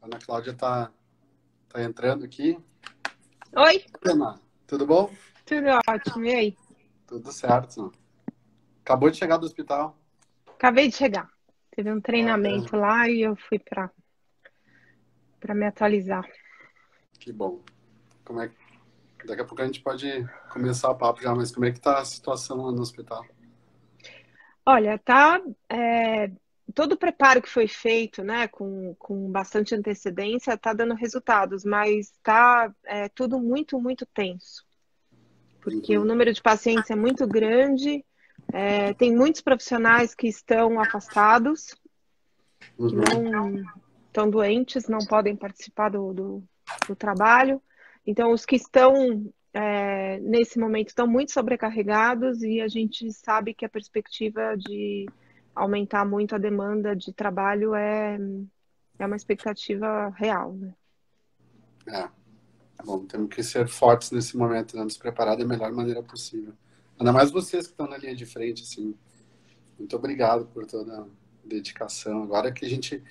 Ana Cláudia tá entrando aqui. Oi, Ana, tudo bom? tudo ótimo. E aí? Tudo certo. Acabou de chegar do hospital. Acabei de chegar. Teve um Olha, treinamento lá e eu fui para me atualizar. que bom. Como é que... Daqui a pouco a gente pode começar o papo já, mas como é que tá a situação lá no hospital? Olha, todo o preparo que foi feito, né, com bastante antecedência, tá dando resultados, mas tudo muito, muito tenso, porque o Uhum, número de pacientes é muito grande, tem muitos profissionais que estão afastados, que uhum, não estão doentes, não podem participar do trabalho. Então, os que estão nesse momento estão muito sobrecarregados e a gente sabe que a perspectiva de aumentar muito a demanda de trabalho é uma expectativa real, né? é. Bom, temos que ser fortes nesse momento, né? Nos preparar da melhor maneira possível. Ainda mais vocês que estão na linha de frente, assim. Muito obrigado por toda a dedicação. Agora que a gente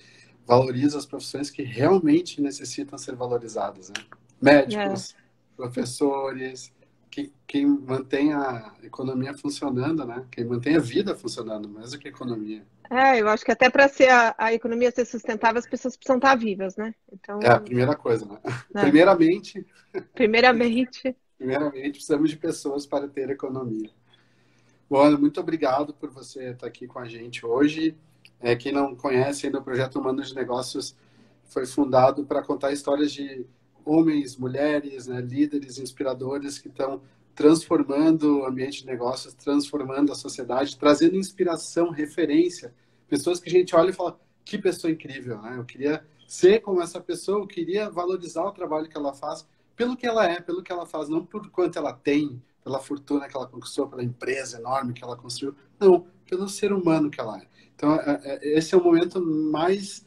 valoriza as profissões que realmente necessitam ser valorizadas, né? É. Médicos, professores, quem mantém a economia funcionando, né? Quem mantém a vida funcionando, mais do que a economia. Eu acho que até para ser a economia ser sustentável, as pessoas precisam estar vivas, né? É a Então, primeira coisa, né? né, Primeiramente, primeiramente, primeiramente, precisamos de pessoas para ter economia. Bom, Ana, muito obrigado por você estar aqui com a gente hoje. Quem não conhece ainda o Projeto Humanos de Negócios foi fundado para contar histórias de homens, mulheres, né, líderes inspiradores que estão transformando o ambiente de negócios, transformando a sociedade, trazendo inspiração, referência. Pessoas que a gente olha e fala, que pessoa incrível, né? Eu queria ser como essa pessoa, eu queria valorizar o trabalho que ela faz, pelo que ela é, pelo que ela faz, não por quanto ela tem, pela fortuna que ela conquistou, pela empresa enorme que ela construiu, não, pelo ser humano que ela é. Então, esse é o momento mais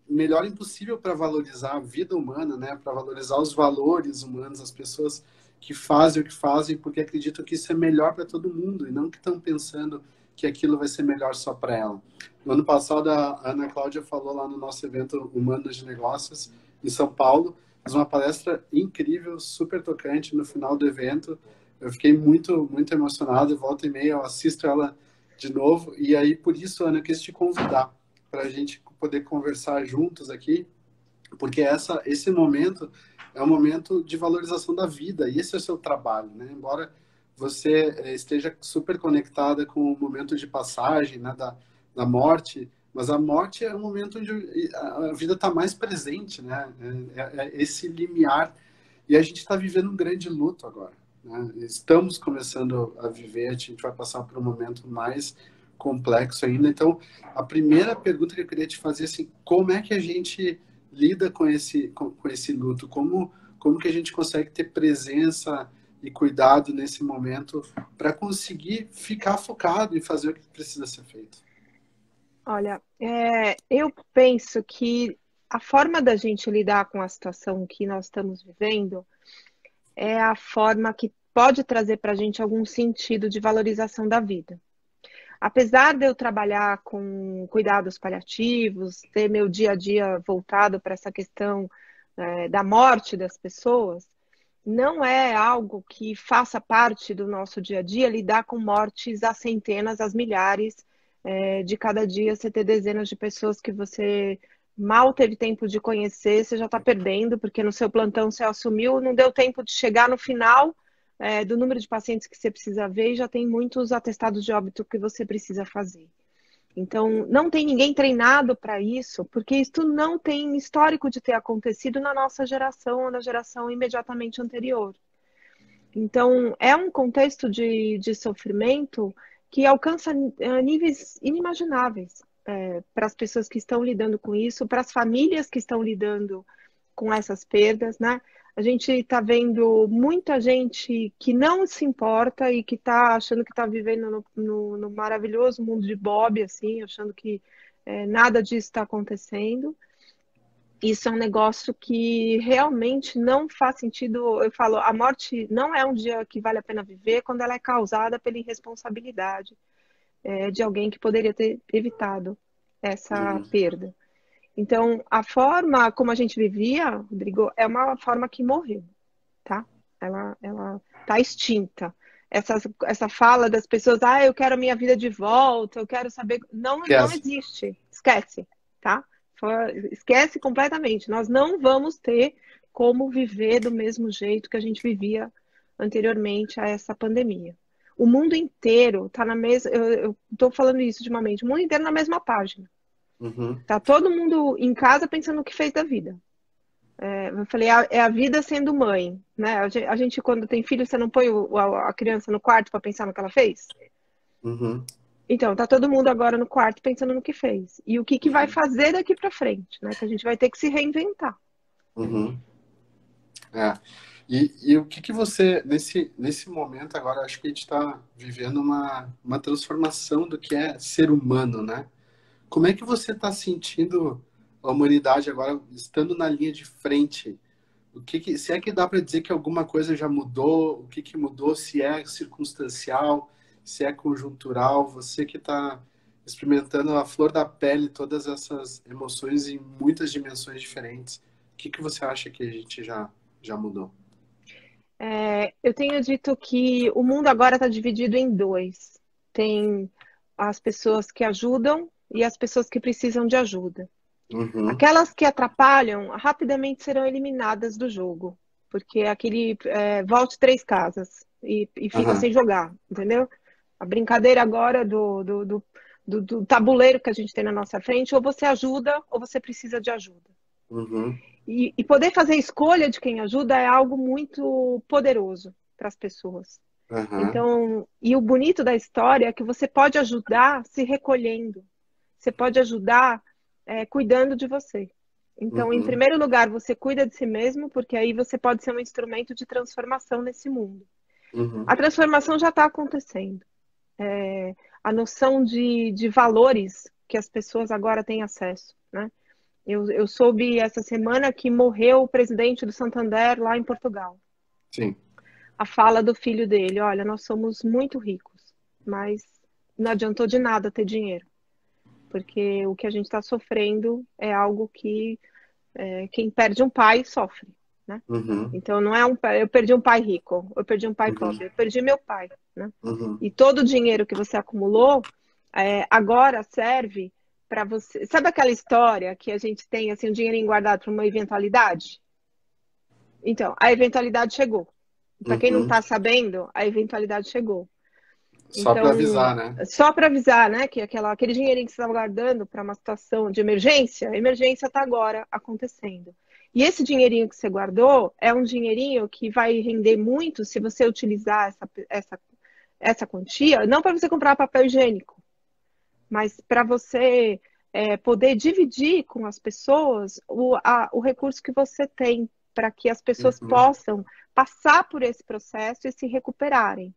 melhor impossível para valorizar a vida humana, né? Para valorizar os valores humanos, as pessoas que fazem o que fazem porque acreditam que isso é melhor para todo mundo e não que estão pensando que aquilo vai ser melhor só para ela. No ano passado, a Ana Cláudia falou lá no nosso evento Humanos de Negócios, em São Paulo, fez uma palestra incrível, super tocante no final do evento. Eu fiquei muito, muito emocionado. Volta e meia eu assisto ela de novo. E aí, por isso, Ana, eu quis te convidar para a gente poder conversar juntos aqui, porque esse momento é um momento de valorização da vida, e esse é o seu trabalho, né? Embora você esteja super conectada com o momento de passagem, né, da morte, mas a morte é um momento onde a vida está mais presente, né? É esse limiar, e a gente está vivendo um grande luto agora, né? Estamos começando a viver, a gente vai passar por um momento mais complexo ainda. Então, a primeira pergunta que eu queria te fazer é assim, como é que a gente lida com esse luto? Como que a gente consegue ter presença e cuidado nesse momento para conseguir ficar focado e fazer o que precisa ser feito? olha, eu penso que a forma da gente lidar com a situação que nós estamos vivendo é a forma que pode trazer para a gente algum sentido de valorização da vida. Apesar de eu trabalhar com cuidados paliativos, ter meu dia a dia voltado para essa questão, da morte das pessoas, não é algo que faça parte do nosso dia a dia lidar com mortes a centenas, às milhares, de cada dia você ter dezenas de pessoas que você mal teve tempo de conhecer, você já está perdendo, porque no seu plantão você assumiu, não deu tempo de chegar no final, do número de pacientes que você precisa ver e já tem muitos atestados de óbito que você precisa fazer. Então, não tem ninguém treinado para isso, porque isso não tem histórico de ter acontecido na nossa geração ou na geração imediatamente anterior. Então, é um contexto de sofrimento que alcança níveis inimagináveis para as pessoas que estão lidando com isso, para as famílias que estão lidando com essas perdas, né? A gente está vendo muita gente que não se importa e que está achando que está vivendo no maravilhoso mundo de Bob, assim, achando que nada disso está acontecendo. Isso é um negócio que realmente não faz sentido. Eu falo, a morte não é um dia que vale a pena viver quando ela é causada pela irresponsabilidade de alguém que poderia ter evitado essa Uhum. perda. Então, a forma como a gente vivia, Rodrigo, é uma forma que morreu, tá? Ela tá extinta. Essa fala das pessoas, eu quero a minha vida de volta, eu quero saber. Não, não Esquece. existe. Esquece, tá? Esquece completamente. Nós não vamos ter como viver do mesmo jeito que a gente vivia anteriormente a essa pandemia. O mundo inteiro está na mesma. Eu estou falando isso ultimamente. O mundo inteiro na mesma página. Uhum. Tá todo mundo em casa pensando o que fez da vida. Eu falei, é a vida sendo mãe, né? A gente, quando tem filho, você não põe a criança no quarto para pensar no que ela fez? Uhum. Então, tá todo mundo agora no quarto pensando no que fez. E o que vai Uhum. fazer daqui para frente, né? Que a gente vai ter que se reinventar. Uhum. É. E o que você, nesse momento agora, acho que a gente está vivendo uma transformação do que é ser humano, né? Como é que você está sentindo a humanidade agora estando na linha de frente? Se é que dá para dizer que alguma coisa já mudou, o que mudou, se é circunstancial, se é conjuntural, você que está experimentando a flor da pele todas essas emoções em muitas dimensões diferentes, o que você acha que a gente já mudou? Eu tenho dito que o mundo agora está dividido em dois. Tem as pessoas que ajudam e as pessoas que precisam de ajuda. Uhum, Aquelas que atrapalham rapidamente serão eliminadas do jogo, porque aquele volte três casas e fica aham, sem jogar, entendeu? A brincadeira agora do tabuleiro que a gente tem na nossa frente, ou você ajuda ou você precisa de ajuda. uhum, E poder fazer escolha de quem ajuda é algo muito poderoso para as pessoas. aham, Então, e o bonito da história é que você pode ajudar se recolhendo, você pode ajudar cuidando de você. Então, em uhum, primeiro lugar, você cuida de si mesmo, porque aí você pode ser um instrumento de transformação nesse mundo. uhum, A transformação já está acontecendo. A noção de valores que as pessoas agora têm acesso, né? Eu soube essa semana que morreu o presidente do Santander lá em Portugal. sim, A fala do filho dele: olha, nós somos muito ricos, mas não adiantou de nada ter dinheiro, porque o que a gente está sofrendo é algo que quem perde um pai sofre, né? uhum, Então não é eu perdi um pai rico, eu perdi um pai uhum, pobre, eu perdi meu pai, né? uhum, E todo o dinheiro que você acumulou agora serve para você. Sabe aquela história que a gente tem assim um dinheirinho guardado para uma eventualidade? Então, a eventualidade chegou. Para quem não uhum. está sabendo, a eventualidade chegou. Só para Então, avisar, né? só para avisar, né, que aquele dinheirinho que você estava guardando para uma situação de emergência, a emergência está agora acontecendo. E esse dinheirinho que você guardou é um dinheirinho que vai render muito se você utilizar essa quantia, não para você comprar papel higiênico, mas para você poder dividir com as pessoas o recurso que você tem, para que as pessoas Uhum, possam passar por esse processo e se recuperarem.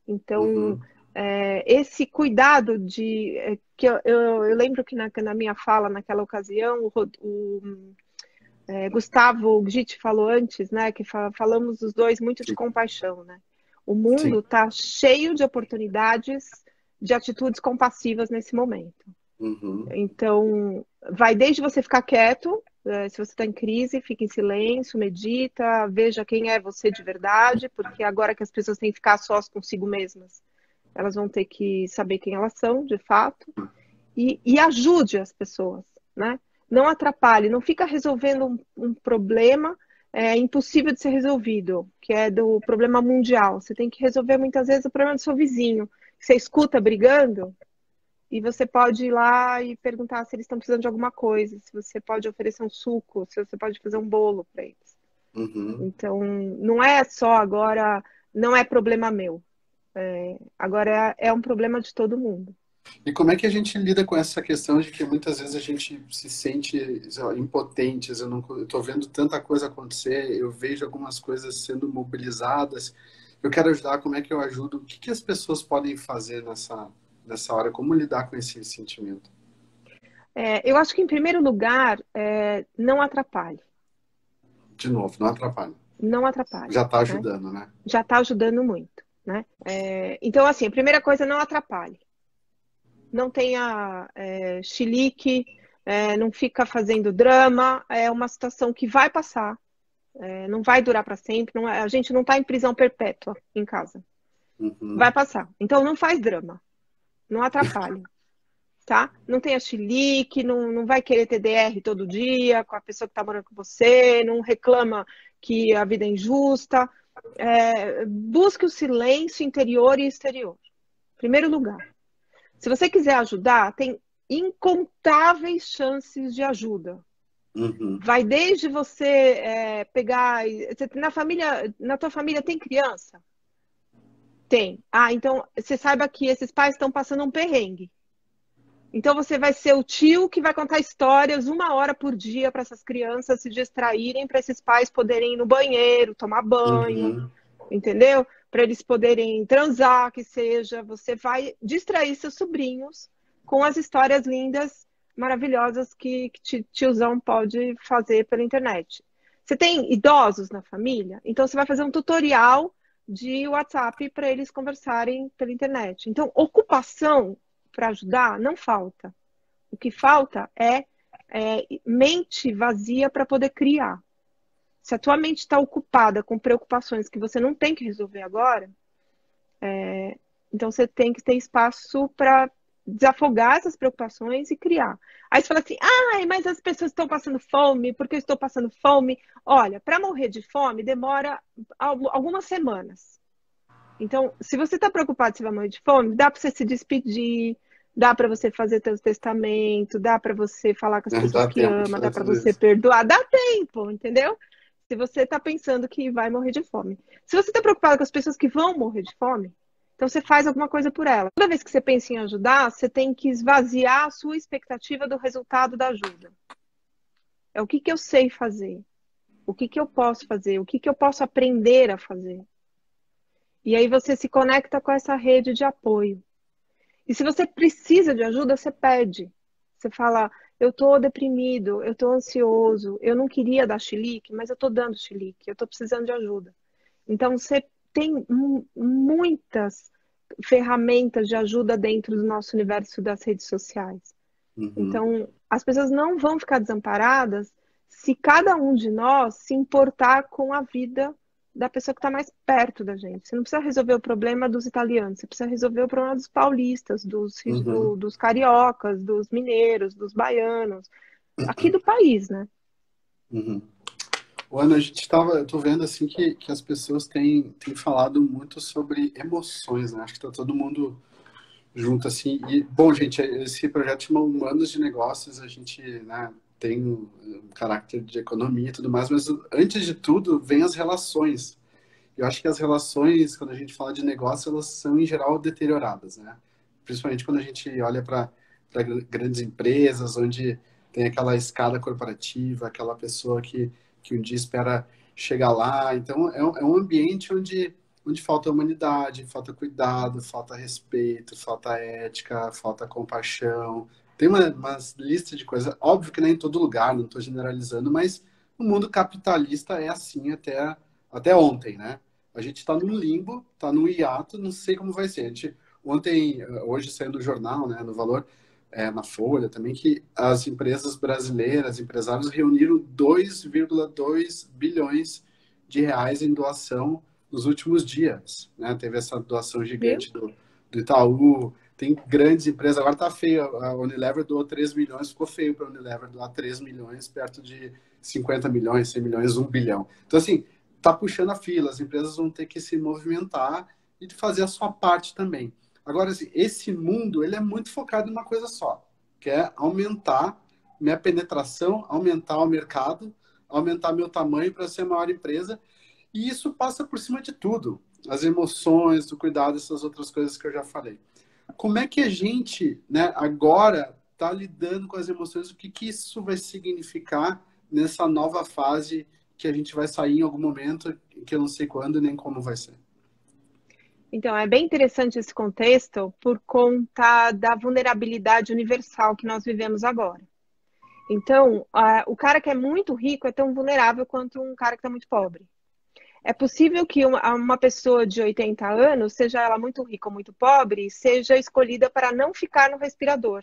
Então, uhum, esse cuidado que eu lembro que na minha fala naquela ocasião, Gustavo Gitt falou antes, né, que falamos os dois muito de sim, compaixão, né? O sim, mundo está cheio de oportunidades de atitudes compassivas nesse momento. uhum, Então, vai desde você ficar quieto, se você está em crise, fique em silêncio, medita, veja quem é você de verdade, porque agora que as pessoas têm que ficar sós consigo mesmas, elas vão ter que saber quem elas são, de fato, e ajude as pessoas, né? Não atrapalhe, não fica resolvendo um problema impossível de ser resolvido, que é do problema mundial. Você tem que resolver muitas vezes o problema do seu vizinho, que você escuta brigando, e você pode ir lá e perguntar se eles estão precisando de alguma coisa, se você pode oferecer um suco, se você pode fazer um bolo para eles. uhum. Então, não é só agora, não é problema meu. Agora é um problema de todo mundo. E como é que a gente lida com essa questão de que muitas vezes a gente se sente, sei lá, impotentes? Eu estou vendo tanta coisa acontecer, eu vejo algumas coisas sendo mobilizadas. Eu quero ajudar, como é que eu ajudo? O que as pessoas podem fazer nessa hora? Como lidar com esse sentimento? Eu acho que, em primeiro lugar, não atrapalhe. De novo, não atrapalha. Não atrapalhe, Já está né? ajudando, né? Já está ajudando muito, né? Então, assim, a primeira coisa, não atrapalhe. Não tenha chilique, não fica fazendo drama, é uma situação que vai passar, não vai durar para sempre, a gente não está em prisão perpétua em casa, vai passar. Então não faz drama, não atrapalha, tá? Não tenha chilique, não vai querer TDR todo dia com a pessoa que está morando com você, não reclama que a vida é injusta. Busque o silêncio interior e exterior. Primeiro lugar. Se você quiser ajudar, tem incontáveis chances de ajuda. Vai desde você pegar... Na tua família tem criança? Tem. Então você saiba que esses pais estão passando um perrengue. Então você vai ser o tio que vai contar histórias 1 hora por dia para essas crianças se distraírem, para esses pais poderem ir no banheiro, tomar banho, entendeu? Para eles poderem transar, que seja. Você vai distrair seus sobrinhos com as histórias lindas, maravilhosas que tiozão pode fazer pela internet. Você tem idosos na família? Então você vai fazer um tutorial de WhatsApp para eles conversarem pela internet. Então, ocupação para ajudar não falta. O que falta é mente vazia para poder criar. Se a tua mente está ocupada com preocupações que você não tem que resolver agora, então você tem que ter espaço para desafogar essas preocupações e criar. Aí você fala assim, mas as pessoas estão passando fome, porque eu estou passando fome. Olha, para morrer de fome demora algumas semanas. Então, se você está preocupado se vai morrer de fome, dá para você se despedir, dá para você fazer seu testamento, dá para você falar com as pessoas que ama, dá para você perdoar, dá tempo, entendeu? Se você está pensando que vai morrer de fome. Se você está preocupado com as pessoas que vão morrer de fome, então você faz alguma coisa por ela. Toda vez que você pensa em ajudar, você tem que esvaziar a sua expectativa do resultado da ajuda. O que eu sei fazer? O que eu posso fazer? O que eu posso aprender a fazer? E aí você se conecta com essa rede de apoio. E se você precisa de ajuda, você pede. Você fala, eu estou deprimido, eu estou ansioso, eu não queria dar chilique, mas eu estou dando chilique, eu estou precisando de ajuda. Então, você tem muitas ferramentas de ajuda dentro do nosso universo das redes sociais. Então, as pessoas não vão ficar desamparadas se cada um de nós se importar com a vida da pessoa que está mais perto da gente. Você não precisa resolver o problema dos italianos, você precisa resolver o problema dos paulistas, dos cariocas, dos mineiros, dos baianos, aqui do país, né? Ana, eu tô vendo assim que as pessoas têm falado muito sobre emoções, né? Acho que tá todo mundo junto assim. E, bom, gente, esse projeto chama Humanos de Negócios, a gente, né, tem um caráter de economia e tudo mais, mas antes de tudo vem as relações. Eu acho que as relações, quando a gente fala de negócio, elas são em geral deterioradas, né? Principalmente quando a gente olha para grandes empresas, onde tem aquela escada corporativa, aquela pessoa que um dia espera chegar lá. Então, é um ambiente onde falta humanidade, falta cuidado, falta respeito, falta ética, falta compaixão. Tem umas listas de coisas. Óbvio que nem em todo lugar, não estou generalizando, mas o mundo capitalista é assim até ontem, né? A gente está num limbo, está num hiato, não sei como vai ser. Hoje saiu no jornal, né, no Valor, na Folha também, que as empresas brasileiras, empresários reuniram 2,2 bilhões de reais em doação nos últimos dias, né? Teve essa doação gigante do Itaú, tem grandes empresas, agora tá feio, a Unilever doou 3 milhões, ficou feio para a Unilever doar 3 milhões, perto de 50 milhões, 100 milhões, 1 bilhão. Então, assim, tá puxando a fila, as empresas vão ter que se movimentar e fazer a sua parte também. Agora, assim, esse mundo, ele é muito focado em uma coisa só, que é aumentar minha penetração, aumentar o mercado, aumentar meu tamanho para ser a maior empresa, e isso passa por cima de tudo. As emoções, o cuidado, essas outras coisas que eu já falei. Como é que a gente, né, agora está lidando com as emoções? O que isso vai significar nessa nova fase que a gente vai sair em algum momento, que eu não sei quando nem como vai ser? Então, é bem interessante esse contexto por conta da vulnerabilidade universal que nós vivemos agora. Então, o cara que é muito rico é tão vulnerável quanto um cara que está muito pobre. É possível que uma pessoa de 80 anos, seja ela muito rica ou muito pobre, seja escolhida para não ficar no respirador.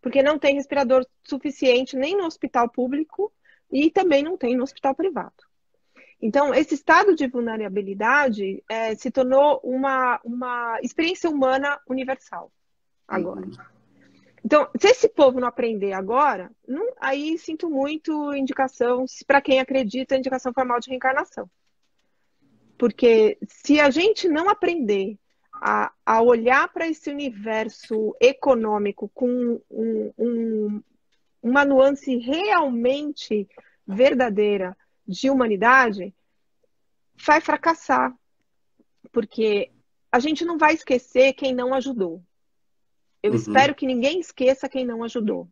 porque não tem respirador suficiente nem no hospital público e também não tem no hospital privado. Então, esse estado de vulnerabilidade se tornou uma experiência humana universal agora. Então, se esse povo não aprender agora, aí sinto muito indicação, para quem acredita, indicação formal de reencarnação. Porque se a gente não aprender a olhar para esse universo econômico com uma nuance realmente verdadeira de humanidade, vai fracassar. Porque a gente não vai esquecer quem não ajudou. Eu espero que ninguém esqueça quem não ajudou.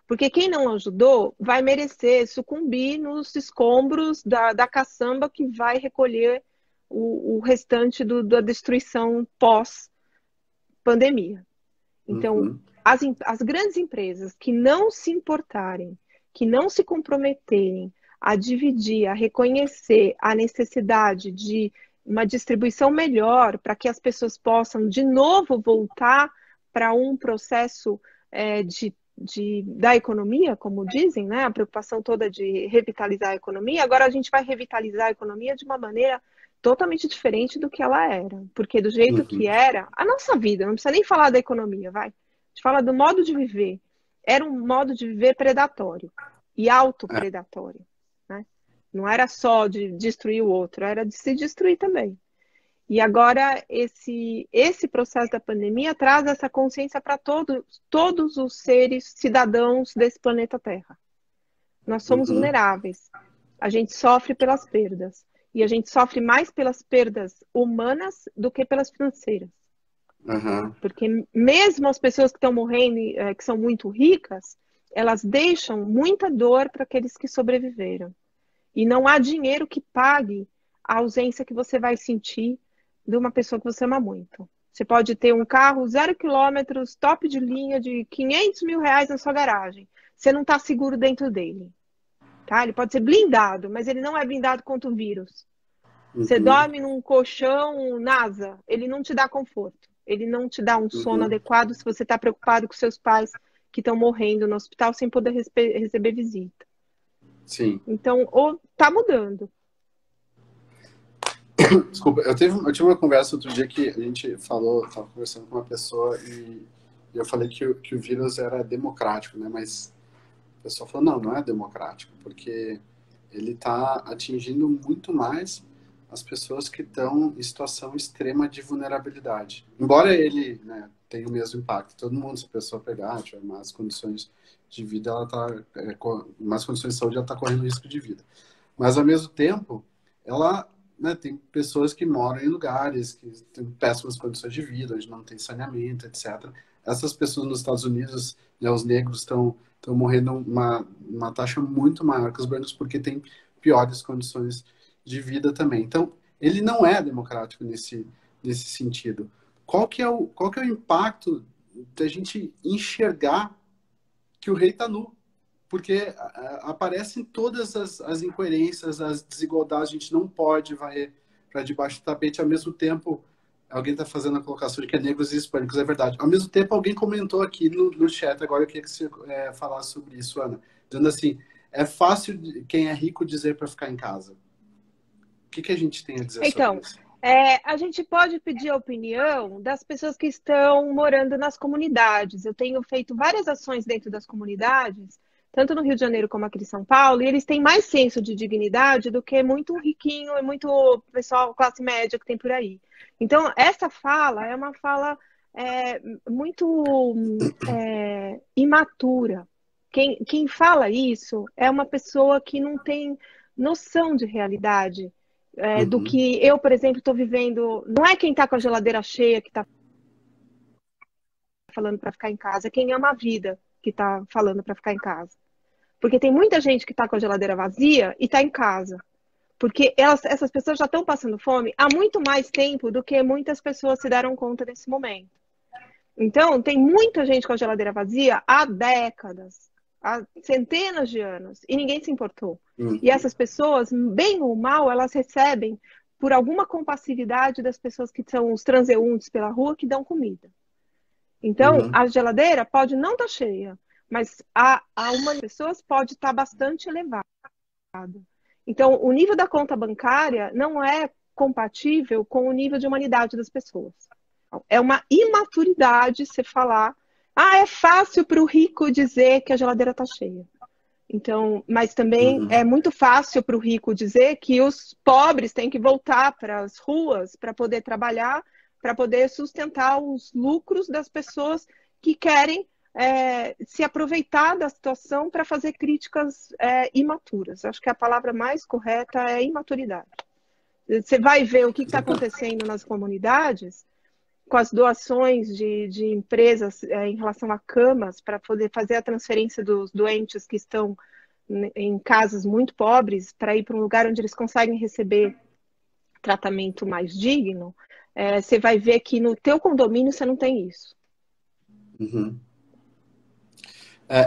Porque quem não ajudou vai merecer sucumbir nos escombros da caçamba que vai recolher o restante da destruição pós-pandemia. Então, as grandes empresas que não se importarem, que não se comprometerem a dividir, a reconhecer a necessidade de uma distribuição melhor para que as pessoas possam de novo voltar para um processo da economia, como dizem, né? A preocupação toda de revitalizar a economia. Agora a gente vai revitalizar a economia de uma maneira totalmente diferente do que ela era. Porque do jeito que era, a nossa vida, não precisa nem falar da economia, vai. A gente fala do modo de viver. Era um modo de viver predatório e autopredatório, né? Não era só de destruir o outro, era de se destruir também. E agora esse processo da pandemia traz essa consciência para todos os seres cidadãos desse planeta Terra. Nós somos vulneráveis. A gente sofre pelas perdas. E a gente sofre mais pelas perdas humanas do que pelas financeiras. Porque mesmo as pessoas que estão morrendo, que são muito ricas, elas deixam muita dor para aqueles que sobreviveram. E não há dinheiro que pague a ausência que você vai sentir de uma pessoa que você ama muito. Você pode ter um carro 0 quilômetros, top de linha, de 500 mil reais na sua garagem. Você não está seguro dentro dele. Tá? Ele pode ser blindado, mas ele não é blindado contra o vírus. Você dorme num colchão NASA, ele não te dá conforto. Ele não te dá um sono adequado se você está preocupado com seus pais que estão morrendo no hospital sem poder receber visita. Sim. Então, ou tá mudando. Desculpa, eu tive uma conversa outro dia que a gente falou, estava conversando com uma pessoa e eu falei que o vírus era democrático, né? Mas a pessoa falou, não é democrático, porque ele está atingindo muito mais as pessoas que estão em situação extrema de vulnerabilidade. Embora ele, né, tenha o mesmo impacto, todo mundo, se a pessoa pegar, tiver más condições de vida, ela está, más condições de saúde, ela está correndo risco de vida. Mas, ao mesmo tempo, ela, né, tem pessoas que moram em lugares que têm péssimas condições de vida, onde não tem saneamento, etc. Essas pessoas nos Estados Unidos, né, os negros estão morrendo uma taxa muito maior que os brancos, porque tem piores condições de vida também. Então, ele não é democrático nesse sentido. Qual que é o impacto da gente enxergar que o rei está nu? Porque aparecem todas as incoerências, as desigualdades, a gente não pode varrer para debaixo do tapete. Ao mesmo tempo, alguém está fazendo a colocação de que é negros e hispânicos, é verdade. Ao mesmo tempo, alguém comentou aqui no chat, agora eu queria que você falasse sobre isso, Ana, dizendo assim, é fácil quem é rico dizer para ficar em casa. O que a gente tem a dizer sobre isso? A gente pode pedir a opinião das pessoas que estão morando nas comunidades. Eu tenho feito várias ações dentro das comunidades, tanto no Rio de Janeiro como aqui em São Paulo, e eles têm mais senso de dignidade do que muito riquinho e muito pessoal classe média que tem por aí. Então, essa fala é uma fala muito imatura. Quem fala isso é uma pessoa que não tem noção de realidade. Do que eu, por exemplo, estou vivendo. Não é quem está com a geladeira cheia que está falando para ficar em casa, é quem ama a vida que está falando para ficar em casa. Porque tem muita gente que está com a geladeira vazia e está em casa. Porque essas pessoas já estão passando fome há muito mais tempo do que muitas pessoas se deram conta nesse momento. Então, tem muita gente com a geladeira vazia há décadas, há centenas de anos, e ninguém se importou. E essas pessoas, bem ou mal, elas recebem por alguma compassividade das pessoas que são os transeuntes pela rua que dão comida. Então, a geladeira pode não estar cheia, mas a uma das pessoas pode estar bastante elevado. Então, o nível da conta bancária não é compatível com o nível de humanidade das pessoas. É uma imaturidade você falar, é fácil para o rico dizer que a geladeira está cheia. Então, mas também é muito fácil para o rico dizer que os pobres têm que voltar para as ruas para poder trabalhar, para poder sustentar os lucros das pessoas que querem se aproveitar da situação para fazer críticas imaturas. Acho que a palavra mais correta é imaturidade. Você vai ver o que está acontecendo nas comunidades com as doações de empresas em relação a camas para poder fazer a transferência dos doentes que estão em casas muito pobres para ir para um lugar onde eles conseguem receber tratamento mais digno, você vai ver que no teu condomínio você não tem isso. Uhum.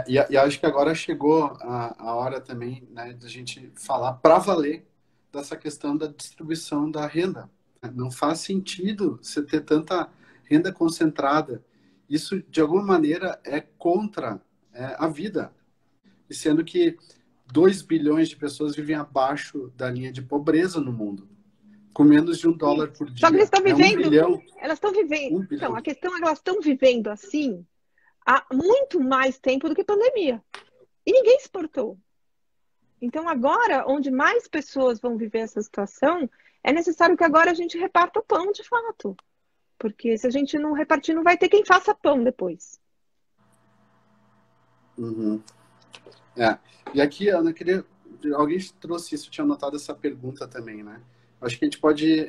E acho que agora chegou a hora também, né, de a gente falar para valer dessa questão da distribuição da renda. Não faz sentido você ter tanta renda concentrada. Isso, de alguma maneira, é contra a vida. E sendo que 2 bilhões de pessoas vivem abaixo da linha de pobreza no mundo, com menos de $1 por dia. Só que eles estão vivendo, 1 bilhão. Elas estão vivendo. 1 bilhão. Então, a questão é que elas estão vivendo assim há muito mais tempo do que pandemia. E ninguém exportou. Então, agora, onde mais pessoas vão viver essa situação, é necessário que agora a gente reparta o pão de fato. Porque se a gente não repartir, não vai ter quem faça pão depois. Uhum. E aqui, Ana, alguém trouxe isso, tinha anotado essa pergunta também, né? Acho que a gente pode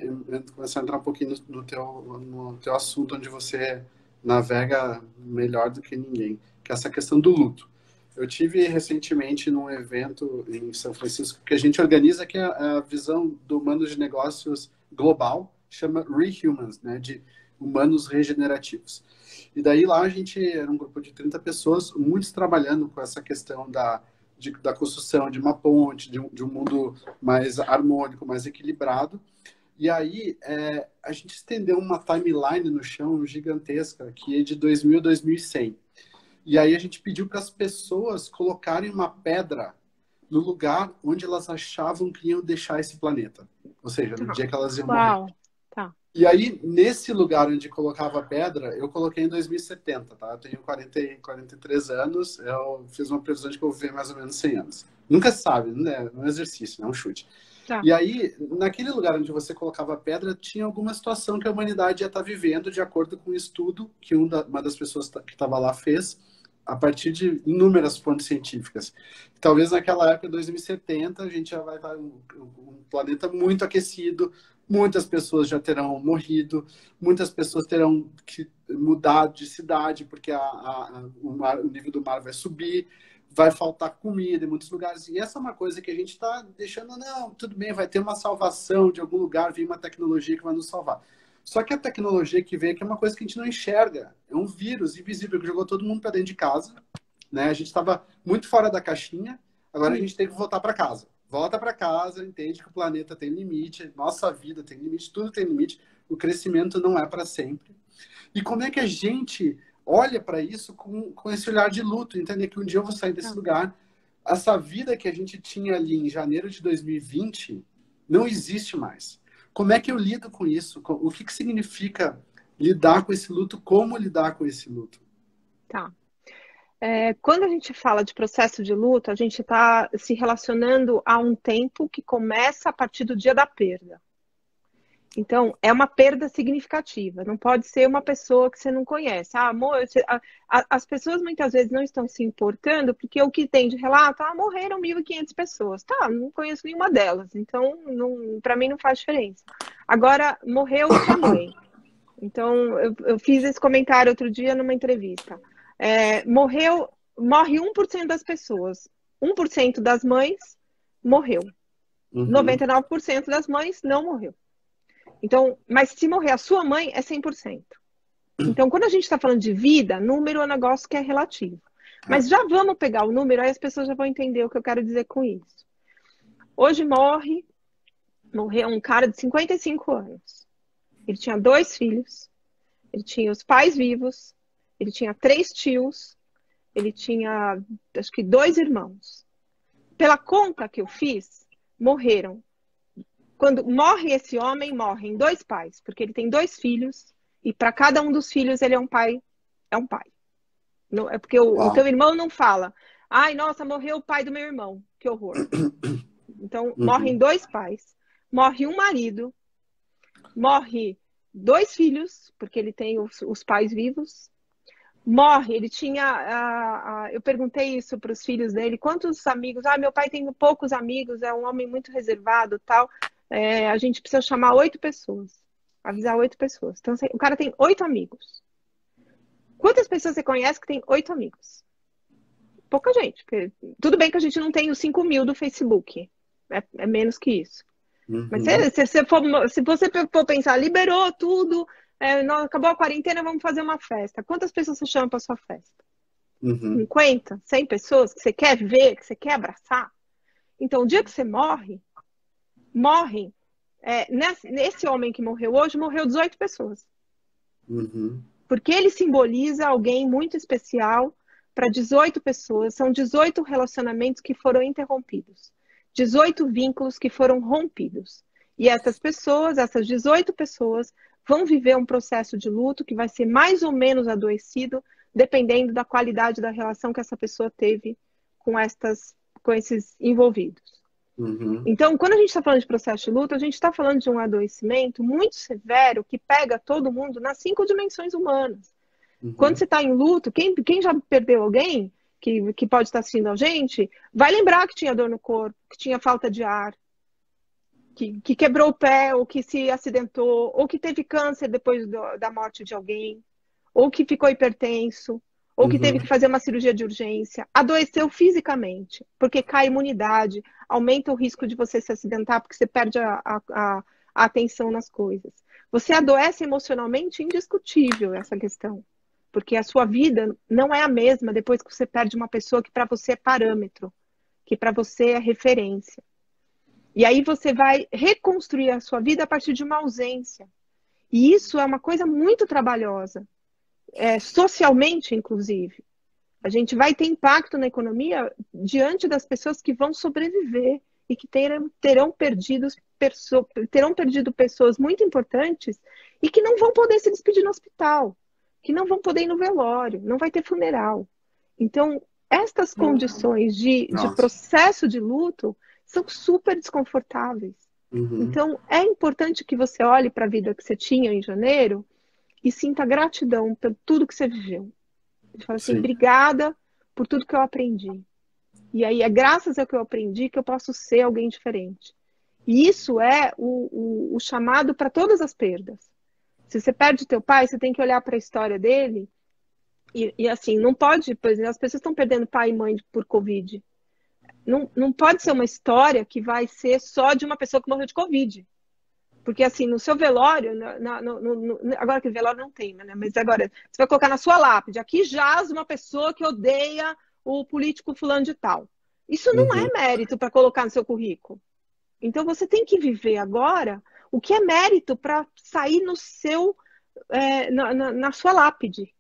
começar a entrar um pouquinho no teu assunto, onde você navega melhor do que ninguém, que é essa questão do luto. Eu tive recentemente num evento em São Francisco que a gente organiza, que é a visão do Humanos de Negócios global, chama Rehumans, né, de humanos regenerativos. E daí lá a gente era um grupo de 30 pessoas, muitos trabalhando com essa questão da construção de uma ponte, de um mundo mais harmônico, mais equilibrado. E aí a gente estendeu uma timeline no chão gigantesca, que é de 2000 a 2100. E aí a gente pediu para as pessoas colocarem uma pedra no lugar onde elas achavam que iam deixar esse planeta. Ou seja, no dia que elas iam morrer. Tá. E aí, nesse lugar onde colocava a pedra, eu coloquei em 2070, tá? Eu tenho 43 anos, eu fiz uma previsão de que eu vou viver mais ou menos 100 anos. Nunca se sabe, não é um exercício, não é um chute. Tá. E aí, naquele lugar onde você colocava a pedra, tinha alguma situação que a humanidade ia estar vivendo de acordo com um estudo que uma das pessoas que estava lá fez, a partir de inúmeras fontes científicas. Talvez naquela época, 2070, a gente já vai estar um planeta muito aquecido, muitas pessoas já terão morrido, muitas pessoas terão que mudar de cidade, porque o nível do mar vai subir, vai faltar comida em muitos lugares. E essa é uma coisa que a gente está deixando, não, tudo bem, vai ter uma salvação de algum lugar, vir uma tecnologia que vai nos salvar. Só que a tecnologia que veio aqui é uma coisa que a gente não enxerga. É um vírus invisível que jogou todo mundo para dentro de casa. Né? A gente estava muito fora da caixinha, agora a gente tem que voltar para casa. Volta para casa, entende que o planeta tem limite, nossa vida tem limite, tudo tem limite, o crescimento não é para sempre. E como é que a gente olha para isso com esse olhar de luto, entender que um dia eu vou sair desse lugar, essa vida que a gente tinha ali em janeiro de 2020 não existe mais. Como é que eu lido com isso? O que significa lidar com esse luto? Como lidar com esse luto? Tá. Quando a gente fala de processo de luto, a gente está se relacionando a um tempo que começa a partir do dia da perda. Então, é uma perda significativa. Não pode ser uma pessoa que você não conhece. Amor, as pessoas muitas vezes não estão se importando porque o que tem de relato, morreram 1.500 pessoas. Tá, não conheço nenhuma delas. Então, para mim não faz diferença. Agora, morreu sua mãe. Então, eu fiz esse comentário outro dia numa entrevista. Morre 1% das pessoas. 1% das mães morreu. 99% das mães não morreu. Então, mas se morrer a sua mãe, é 100%. Então, quando a gente está falando de vida, número é um negócio que é relativo. Mas já vamos pegar o número, aí as pessoas já vão entender o que eu quero dizer com isso. Hoje morreu um cara de 55 anos. Ele tinha 2 filhos, ele tinha os pais vivos, ele tinha 3 tios, ele tinha, acho que 2 irmãos. Pela conta que eu fiz, morreram. Quando morre esse homem, morrem 2 pais, porque ele tem 2 filhos, e para cada um dos filhos ele é um pai. É um pai. Não, é porque o teu Uau. irmão não fala, ai, nossa, morreu o pai do meu irmão, que horror. Então, morrem Uhum. 2 pais, morre um marido, morre 2 filhos, porque ele tem os pais vivos, morre, ele tinha, eu perguntei isso para os filhos dele, quantos amigos? Ah, meu pai tem poucos amigos, é um homem muito reservado, tal. A gente precisa chamar 8 pessoas, avisar 8 pessoas. Então, o cara tem 8 amigos. Quantas pessoas você conhece que tem 8 amigos? Pouca gente. Porque tudo bem que a gente não tem os 5.000 do Facebook, é menos que isso. Mas Uhum. se você for pensar, liberou tudo, acabou a quarentena, vamos fazer uma festa. Quantas pessoas você chama para sua festa? Uhum. 50, 100 pessoas que você quer ver, que você quer abraçar? Então, o dia que você morrem. Nesse homem que morreu hoje, morreu 18 pessoas. Uhum. Porque ele simboliza alguém muito especial para 18 pessoas. São 18 relacionamentos que foram interrompidos. 18 vínculos que foram rompidos. E essas 18 pessoas, vão viver um processo de luto que vai ser mais ou menos adoecido, dependendo da qualidade da relação que essa pessoa teve com esses envolvidos. Uhum. Então, quando a gente está falando de processo de luto, a gente está falando de um adoecimento muito severo que pega todo mundo nas 5 dimensões humanas. Quando Uhum. você está em luto, quem já perdeu alguém que pode estar assistindo a gente, vai lembrar que tinha dor no corpo, que tinha falta de ar, que quebrou o pé, ou que se acidentou, ou que teve câncer depois da morte de alguém, ou que ficou hipertenso, ou que teve que Uhum. fazer uma cirurgia de urgência, adoeceu fisicamente, porque cai a imunidade, aumenta o risco de você se acidentar, porque você perde a atenção nas coisas. Você adoece emocionalmente, indiscutível essa questão, porque a sua vida não é a mesma depois que você perde uma pessoa que para você é parâmetro, que para você é referência. E aí você vai reconstruir a sua vida a partir de uma ausência. E isso é uma coisa muito trabalhosa, socialmente, inclusive. A gente vai ter impacto na economia diante das pessoas que vão sobreviver e que terão perdido pessoas muito importantes e que não vão poder se despedir no hospital, que não vão poder ir no velório, não vai ter funeral. Então, estas condições de Nossa. processo de luto são super desconfortáveis. Uhum. Então, é importante que você olhe para a vida que você tinha em janeiro e sinta gratidão por tudo que você viveu. Ele fala assim, Sim. obrigada por tudo que eu aprendi. E aí é graças ao que eu aprendi que eu posso ser alguém diferente. E isso é o chamado para todas as perdas. Se você perde teu pai, você tem que olhar para a história dele e assim, não pode, por exemplo, as pessoas estão perdendo pai e mãe por Covid. Não pode ser uma história que vai ser só de uma pessoa que morreu de Covid. Porque, assim, no seu velório, agora que velório não tem, né? Mas agora, você vai colocar na sua lápide, aqui jaz uma pessoa que odeia o político fulano de tal. Isso não é Uhum. mérito para colocar no seu currículo. Então, você tem que viver agora o que é mérito para sair no seu, na sua lápide.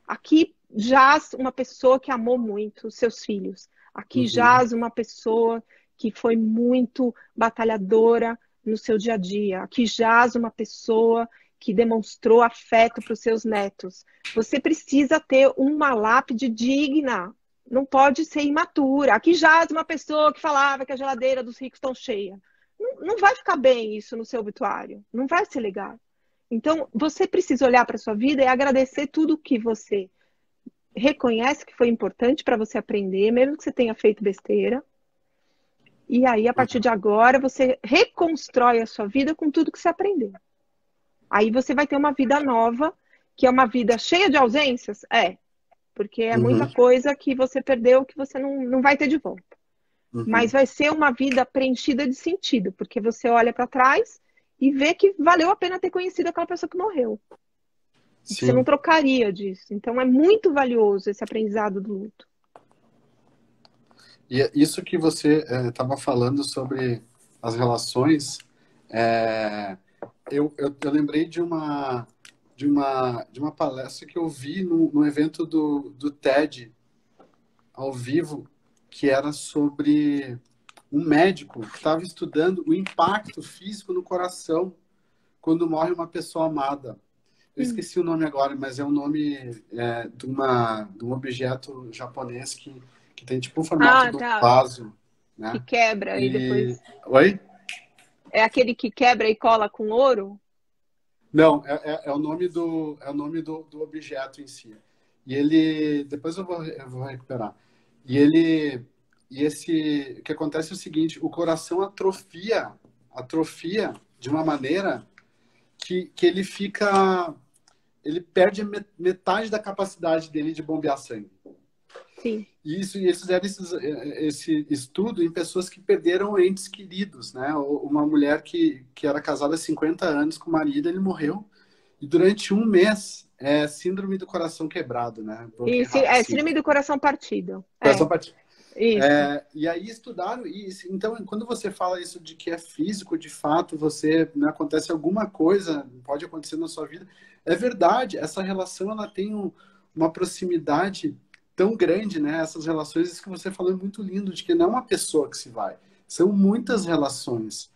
Aqui jaz uma pessoa que amou muito os seus filhos. Aqui Uhum. jaz uma pessoa que foi muito batalhadora no seu dia a dia. Aqui jaz uma pessoa que demonstrou afeto para os seus netos. Você precisa ter uma lápide digna. Não pode ser imatura. Aqui jaz uma pessoa que falava que a geladeira dos ricos estão cheia. Não vai ficar bem isso no seu obituário. Não vai ser legal. Então, você precisa olhar para a sua vida e agradecer tudo que você reconhece que foi importante para você aprender, mesmo que você tenha feito besteira. E aí, a partir de agora, você reconstrói a sua vida com tudo que você aprendeu. Aí você vai ter uma vida nova, que é uma vida cheia de ausências? Porque é muita Uhum. coisa que você perdeu que você não vai ter de volta. Mas Uhum. vai ser uma vida preenchida de sentido, porque você olha para trás e vê que valeu a pena ter conhecido aquela pessoa que morreu. E que você não Sim. trocaria disso. Então é muito valioso esse aprendizado do luto. E é isso que você estava falando sobre as relações, é, eu lembrei de uma palestra que eu vi no evento do TED. ao vivo que era sobre um médico que estava estudando o impacto físico no coração quando morre uma pessoa amada. Eu esqueci o nome agora, mas é um nome de um objeto japonês que tem tipo o formato Ah, do tá. vaso, Que né? quebra e E... depois. Oi? É aquele que quebra e cola com ouro? Não, é o nome do objeto em si. E ele, depois eu vou recuperar. E ele, o que acontece é o seguinte, o coração atrofia de uma maneira que ele perde a metade da capacidade dele de bombear sangue. Sim. E eles fizeram esse estudo em pessoas que perderam entes queridos, né? Uma mulher que era casada há 50 anos com o marido, ele morreu. E durante um mês, síndrome do coração quebrado, né? Broken Heart Síndrome Syndrome. do coração partido. Coração partido. Isso. E aí estudaram isso. Então, quando você fala isso de que é físico, de fato, você, né, acontece alguma coisa, pode acontecer na sua vida, é verdade. Essa relação, ela tem uma proximidade tão grande, né? Essas relações, isso que você falou é muito lindo, de que não é uma pessoa que se vai, são muitas relações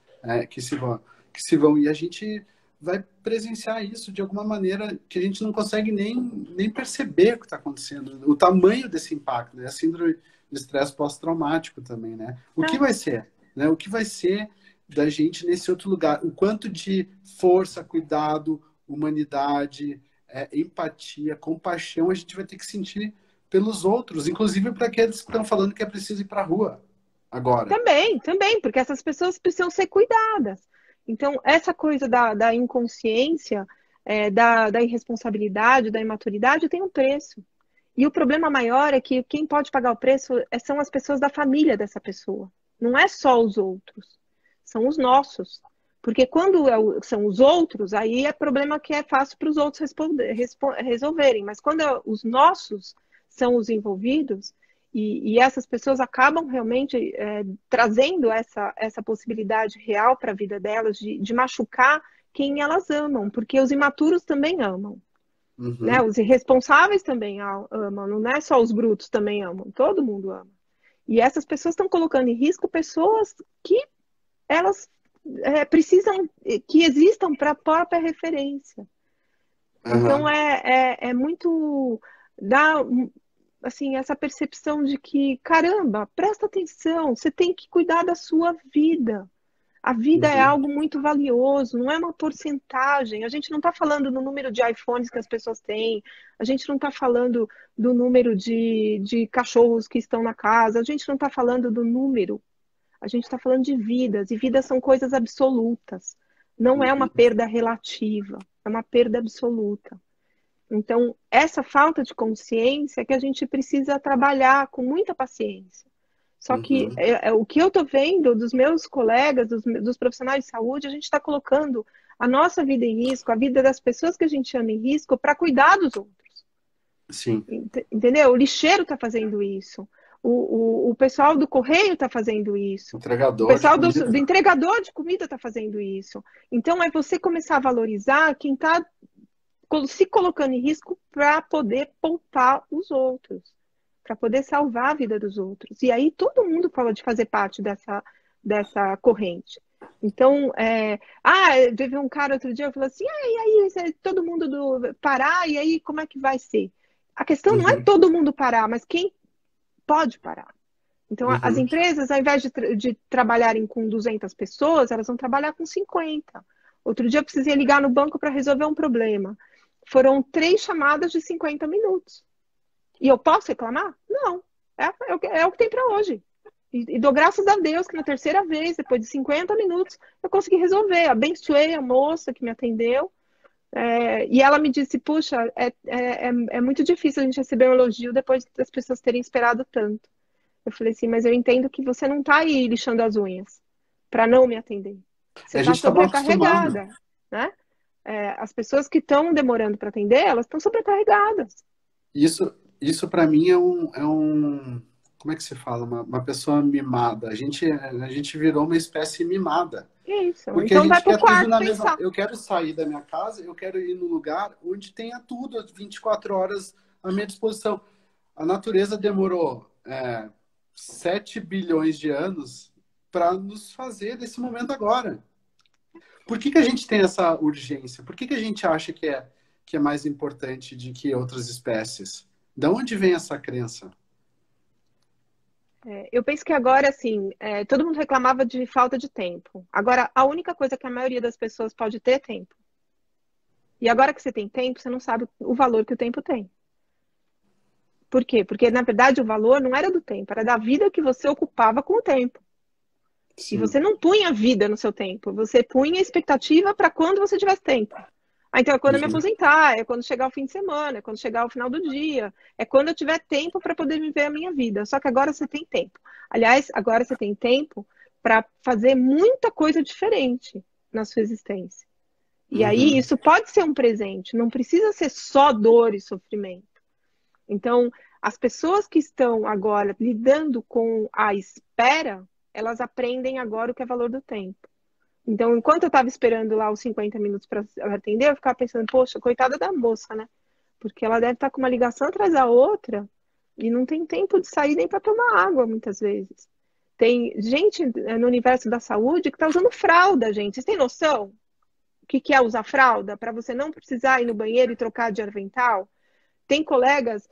que se vão. E a gente vai presenciar isso de alguma maneira que a gente não consegue nem perceber o que está acontecendo, o tamanho desse impacto, né? A síndrome de estresse pós-traumático também, né? O que É. vai ser, né? O que vai ser da gente nesse outro lugar? O quanto de força, cuidado, humanidade, empatia, compaixão a gente vai ter que sentir pelos outros, inclusive para aqueles que estão falando que é preciso ir para a rua agora. Também, porque essas pessoas precisam ser cuidadas. Então, essa coisa da inconsciência, da irresponsabilidade, da imaturidade, tem um preço. E o problema maior é que quem pode pagar o preço são as pessoas da família dessa pessoa. Não é só os outros, são os nossos. Porque quando são os outros, aí é problema que é fácil para os outros resolverem. Mas quando os nossos são os envolvidos, e essas pessoas acabam realmente trazendo essa possibilidade real para a vida delas de machucar quem elas amam, porque os imaturos também amam. Né? Uhum. Os irresponsáveis também amam, não é só os brutos também amam, todo mundo ama. E essas pessoas estão colocando em risco pessoas que elas precisam que existam para a própria referência. Então Uhum. é muito dá assim essa percepção de que caramba, presta atenção, você tem que cuidar da sua vida. A vida é Uhum. algo muito valioso, não é uma porcentagem. A gente não está falando do número de iPhones que as pessoas têm, a gente não está falando do número de cachorros que estão na casa, a gente não está falando do número, a gente está falando de vidas, e vidas são coisas absolutas. Não é uma Uhum. perda relativa, é uma perda absoluta. Então, essa falta de consciência é que a gente precisa trabalhar com muita paciência. Só que Uhum. o que eu estou vendo dos meus colegas, dos profissionais de saúde, a gente está colocando a nossa vida em risco, a vida das pessoas que a gente ama em risco, para cuidar dos outros. Sim. Entendeu? O lixeiro está fazendo isso. O pessoal do correio está fazendo isso. O Entregador de pessoal comida. do entregador de comida está fazendo isso. Então, é você começar a valorizar quem está se colocando em risco para poder poupar os outros, para poder salvar a vida dos outros. E aí todo mundo fala de fazer parte dessa corrente. Então, teve um cara outro dia que falou assim, e aí, todo mundo parar, e aí como é que vai ser? A questão não é Uhum. todo mundo parar, mas quem pode parar. Então, as Uhum. empresas, ao invés de trabalharem com 200 pessoas, elas vão trabalhar com 50. Outro dia eu precisei ligar no banco para resolver um problema. Foram 3 chamadas de 50 minutos. E eu posso reclamar? Não. É o que tem para hoje. E dou graças a Deus que na terceira vez, depois de 50 minutos, eu consegui resolver. Abençoei a moça que me atendeu. E ela me disse, puxa, é muito difícil a gente receber um elogio depois das pessoas terem esperado tanto. Eu falei assim, mas eu entendo que você não está aí lixando as unhas para não me atender. Você A está gente está mal acostumado. sobrecarregada, né? As pessoas que estão demorando para atender, elas estão sobrecarregadas. Isso para mim como é que se fala? Uma pessoa mimada. A gente virou uma espécie mimada. Isso. Porque a Então vai gente para o quer tudo quarto na mesma. pensar. Eu quero sair da minha casa, eu quero ir num lugar onde tenha tudo às 24 horas à minha disposição. A natureza demorou é, 7 bilhões de anos para nos fazer desse momento agora. Por que que a gente tem essa urgência? Por que que a gente acha que é mais importante do que outras espécies? De onde vem essa crença? Eu penso que agora, assim, todo mundo reclamava de falta de tempo. Agora, a única coisa que a maioria das pessoas pode ter é tempo. E agora que você tem tempo, você não sabe o valor que o tempo tem. Por quê? Porque, na verdade, o valor não era do tempo, era da vida que você ocupava com o tempo. E Sim. você não punha vida no seu tempo, você punha expectativa para quando você tivesse tempo. Ah, então é quando eu me Uhum. aposentar, é quando chegar o fim de semana, é quando chegar o final do dia, é quando eu tiver tempo para poder viver a minha vida. Só que agora você tem tempo. Aliás, agora você tem tempo para fazer muita coisa diferente na sua existência. E aí, Uhum. isso pode ser um presente, não precisa ser só dor e sofrimento. Então, as pessoas que estão agora lidando com a espera, elas aprendem agora o que é valor do tempo. Então, enquanto eu estava esperando lá os 50 minutos para atender, eu ficava pensando, poxa, coitada da moça, né? Porque ela deve estar com uma ligação atrás da outra e não tem tempo de sair nem para tomar água, muitas vezes. Tem gente no universo da saúde que está usando fralda, gente. Vocês têm noção? O que é usar fralda? Para você não precisar ir no banheiro e trocar de avental? Tem colegas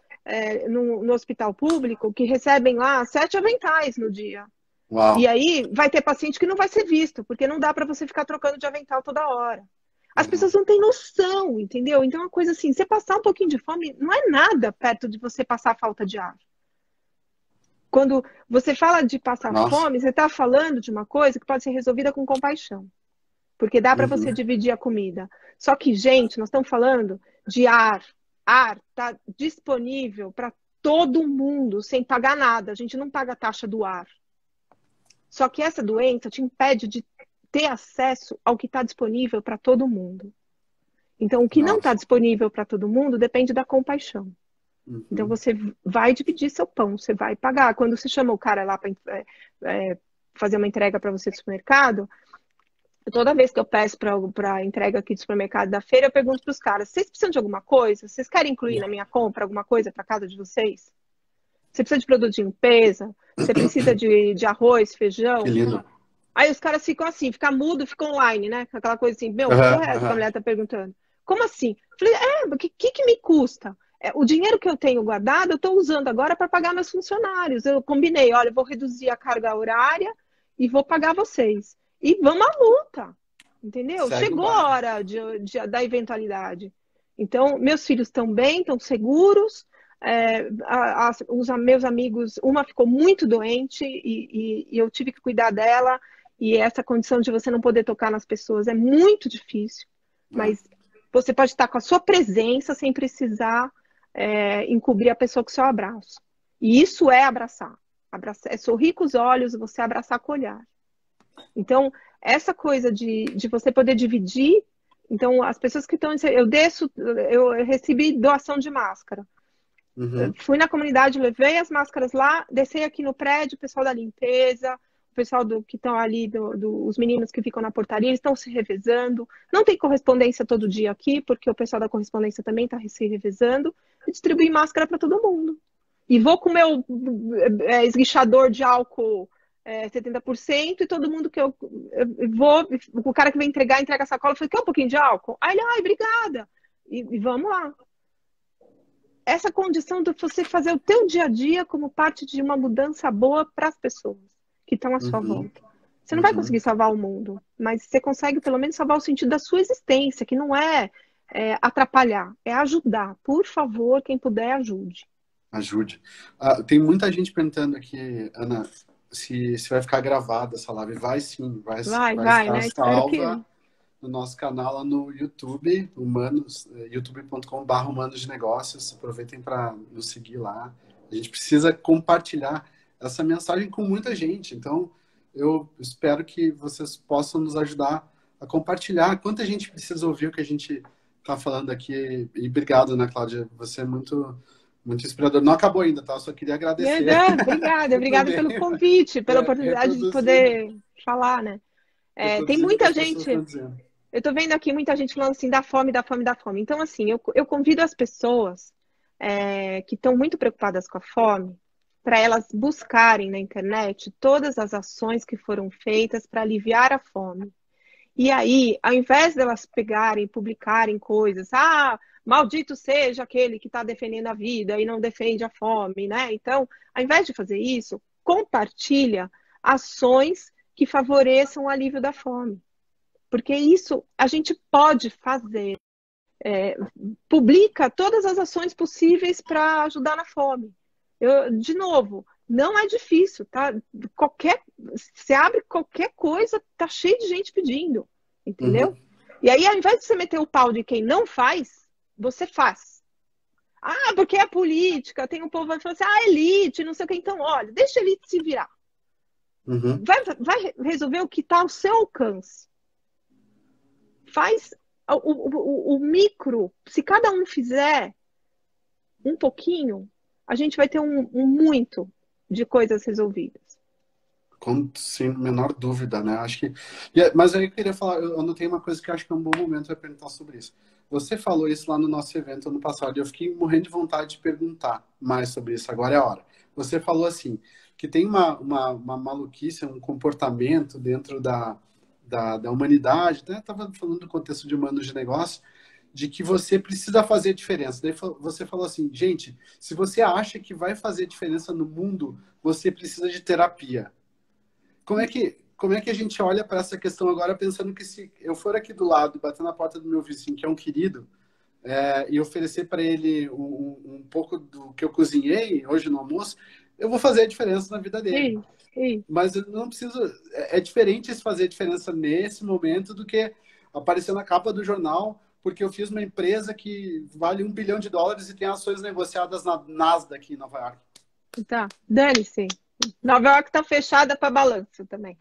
no hospital público que recebem lá 7 aventais no dia. E Uau. aí vai ter paciente que não vai ser visto, porque não dá para você ficar trocando de avental toda hora. As Uhum. pessoas não têm noção, entendeu? Então, é uma coisa assim, você passar um pouquinho de fome não é nada perto de você passar falta de ar. Quando você fala de passar Nossa. fome, você está falando de uma coisa que pode ser resolvida com compaixão. Porque dá para você Uhum. dividir a comida. Só que, gente, nós estamos falando de ar. Ar está disponível para todo mundo, sem pagar nada. A gente não paga a taxa do ar. Só que essa doença te impede de ter acesso ao que está disponível para todo mundo. Então, o que não está Nossa. disponível para todo mundo depende da compaixão. Então, Uhum. você vai dividir seu pão, você vai pagar. Quando você chama o cara lá para fazer uma entrega para você do supermercado, toda vez que eu peço para entrega aqui do supermercado da feira, eu pergunto para os caras: vocês precisam de alguma coisa? Vocês querem incluir na minha compra alguma coisa para casa de vocês? Você precisa de produto de limpeza? Você precisa de arroz, Que feijão? lindo. Aí os caras ficam assim, fica mudo, fica online, né? Aquela coisa assim, meu, que Aham, porra é essa que a aham. mulher tá perguntando? Como assim? Falei, o que me custa? O dinheiro que eu tenho guardado, eu estou usando agora para pagar meus funcionários. Eu combinei, olha, eu vou reduzir a carga horária e vou pagar vocês. E vamos à luta, entendeu? Segue o Chegou a baile. hora da eventualidade. Então, meus filhos estão bem, estão seguros. Os meus amigos, uma ficou muito doente e eu tive que cuidar dela. E essa condição de você não poder tocar nas pessoas é muito difícil, É. mas você pode estar com a sua presença sem precisar encobrir a pessoa com seu abraço. E isso é abraçar. Abraçar é sorrir com os olhos e você abraçar com o olhar. Então, essa coisa de você poder dividir. Então, as pessoas que estão. Eu recebi doação de máscara. Uhum. Fui na comunidade, levei as máscaras lá, desci aqui no prédio, o pessoal da limpeza, o pessoal que estão ali, os meninos que ficam na portaria, eles estão se revezando. Não tem correspondência todo dia aqui, porque o pessoal da correspondência também está se revezando, e distribuí máscara para todo mundo. E vou com o meu esguichador de álcool 70%, e todo mundo que eu vou, o cara que vem entrega a sacola, eu falei, quer um pouquinho de álcool? Aí ele, ai, obrigada. E vamos lá. Essa condição de você fazer o teu dia a dia como parte de uma mudança boa para as pessoas que estão à sua Uhum. volta. Você não vai Uhum. conseguir salvar o mundo, mas você consegue pelo menos salvar o sentido da sua existência, que não atrapalhar, é ajudar. Por favor, quem puder, ajude. Ajude. Tem muita gente perguntando aqui, Ana, se vai ficar gravada essa live. Vai sim, vai Vai, estar né? Espero salva que. no nosso canal lá no YouTube, humanos, youtube.com.br humanos de negócios. Aproveitem para nos seguir lá. A gente precisa compartilhar essa mensagem com muita gente. Então, eu espero que vocês possam nos ajudar a compartilhar. Quanta gente precisa ouvir o que a gente está falando aqui. E obrigado, Ana Cláudia. Você é muito inspirador. Não acabou ainda, tá? Eu só queria agradecer Obrigada também, pelo convite, pela oportunidade de reproduzir, poder falar, né? Tem reproduzir o que muita as pessoas estão gente. dizendo. Eu estou vendo aqui muita gente falando assim da fome, da fome, da fome. Então, assim, eu convido as pessoas que estão muito preocupadas com a fome para elas buscarem na internet todas as ações que foram feitas para aliviar a fome. E aí, ao invés delas pegarem, publicarem coisas, maldito seja aquele que está defendendo a vida e não defende a fome, né? Então, ao invés de fazer isso, compartilha ações que favoreçam o alívio da fome. Porque isso a gente pode fazer. Publica todas as ações possíveis para ajudar na fome. De novo, não é difícil, tá? Você abre qualquer coisa, tá cheio de gente pedindo, entendeu? Uhum. E aí, ao invés de você meter o pau de quem não faz, você faz. Porque é política, tem um povo que vai falar assim, elite, não sei o que. Então, olha, deixa a elite se virar. Uhum. Vai resolver o que está ao seu alcance. Faz o micro. Se cada um fizer um pouquinho, a gente vai ter um muito de coisas resolvidas. Sem menor dúvida, né? Acho que. Mas aí eu queria falar, eu anotei uma coisa que eu acho que é um bom momento para perguntar sobre isso. Você falou isso lá no nosso evento ano passado e eu fiquei morrendo de vontade de perguntar mais sobre isso. Agora é a hora. Você falou assim, que tem uma maluquice, um comportamento dentro da humanidade, né? Estava falando do contexto de humanos de negócio, de que você precisa fazer diferença. Daí você falou assim, gente, se você acha que vai fazer diferença no mundo, você precisa de terapia. Como é que a gente olha para essa questão agora, pensando que se eu for aqui do lado, bater na porta do meu vizinho, que é um querido, e oferecer para ele um pouco do que eu cozinhei hoje no almoço, eu vou fazer a diferença na vida dele. Sim. Mas eu não preciso. É diferente isso fazer diferença nesse momento do que aparecer na capa do jornal, porque eu fiz uma empresa que vale $1 bilhão e tem ações negociadas na Nasdaq em Nova York. Tá, dane-se. Nova York está fechada para balanço também.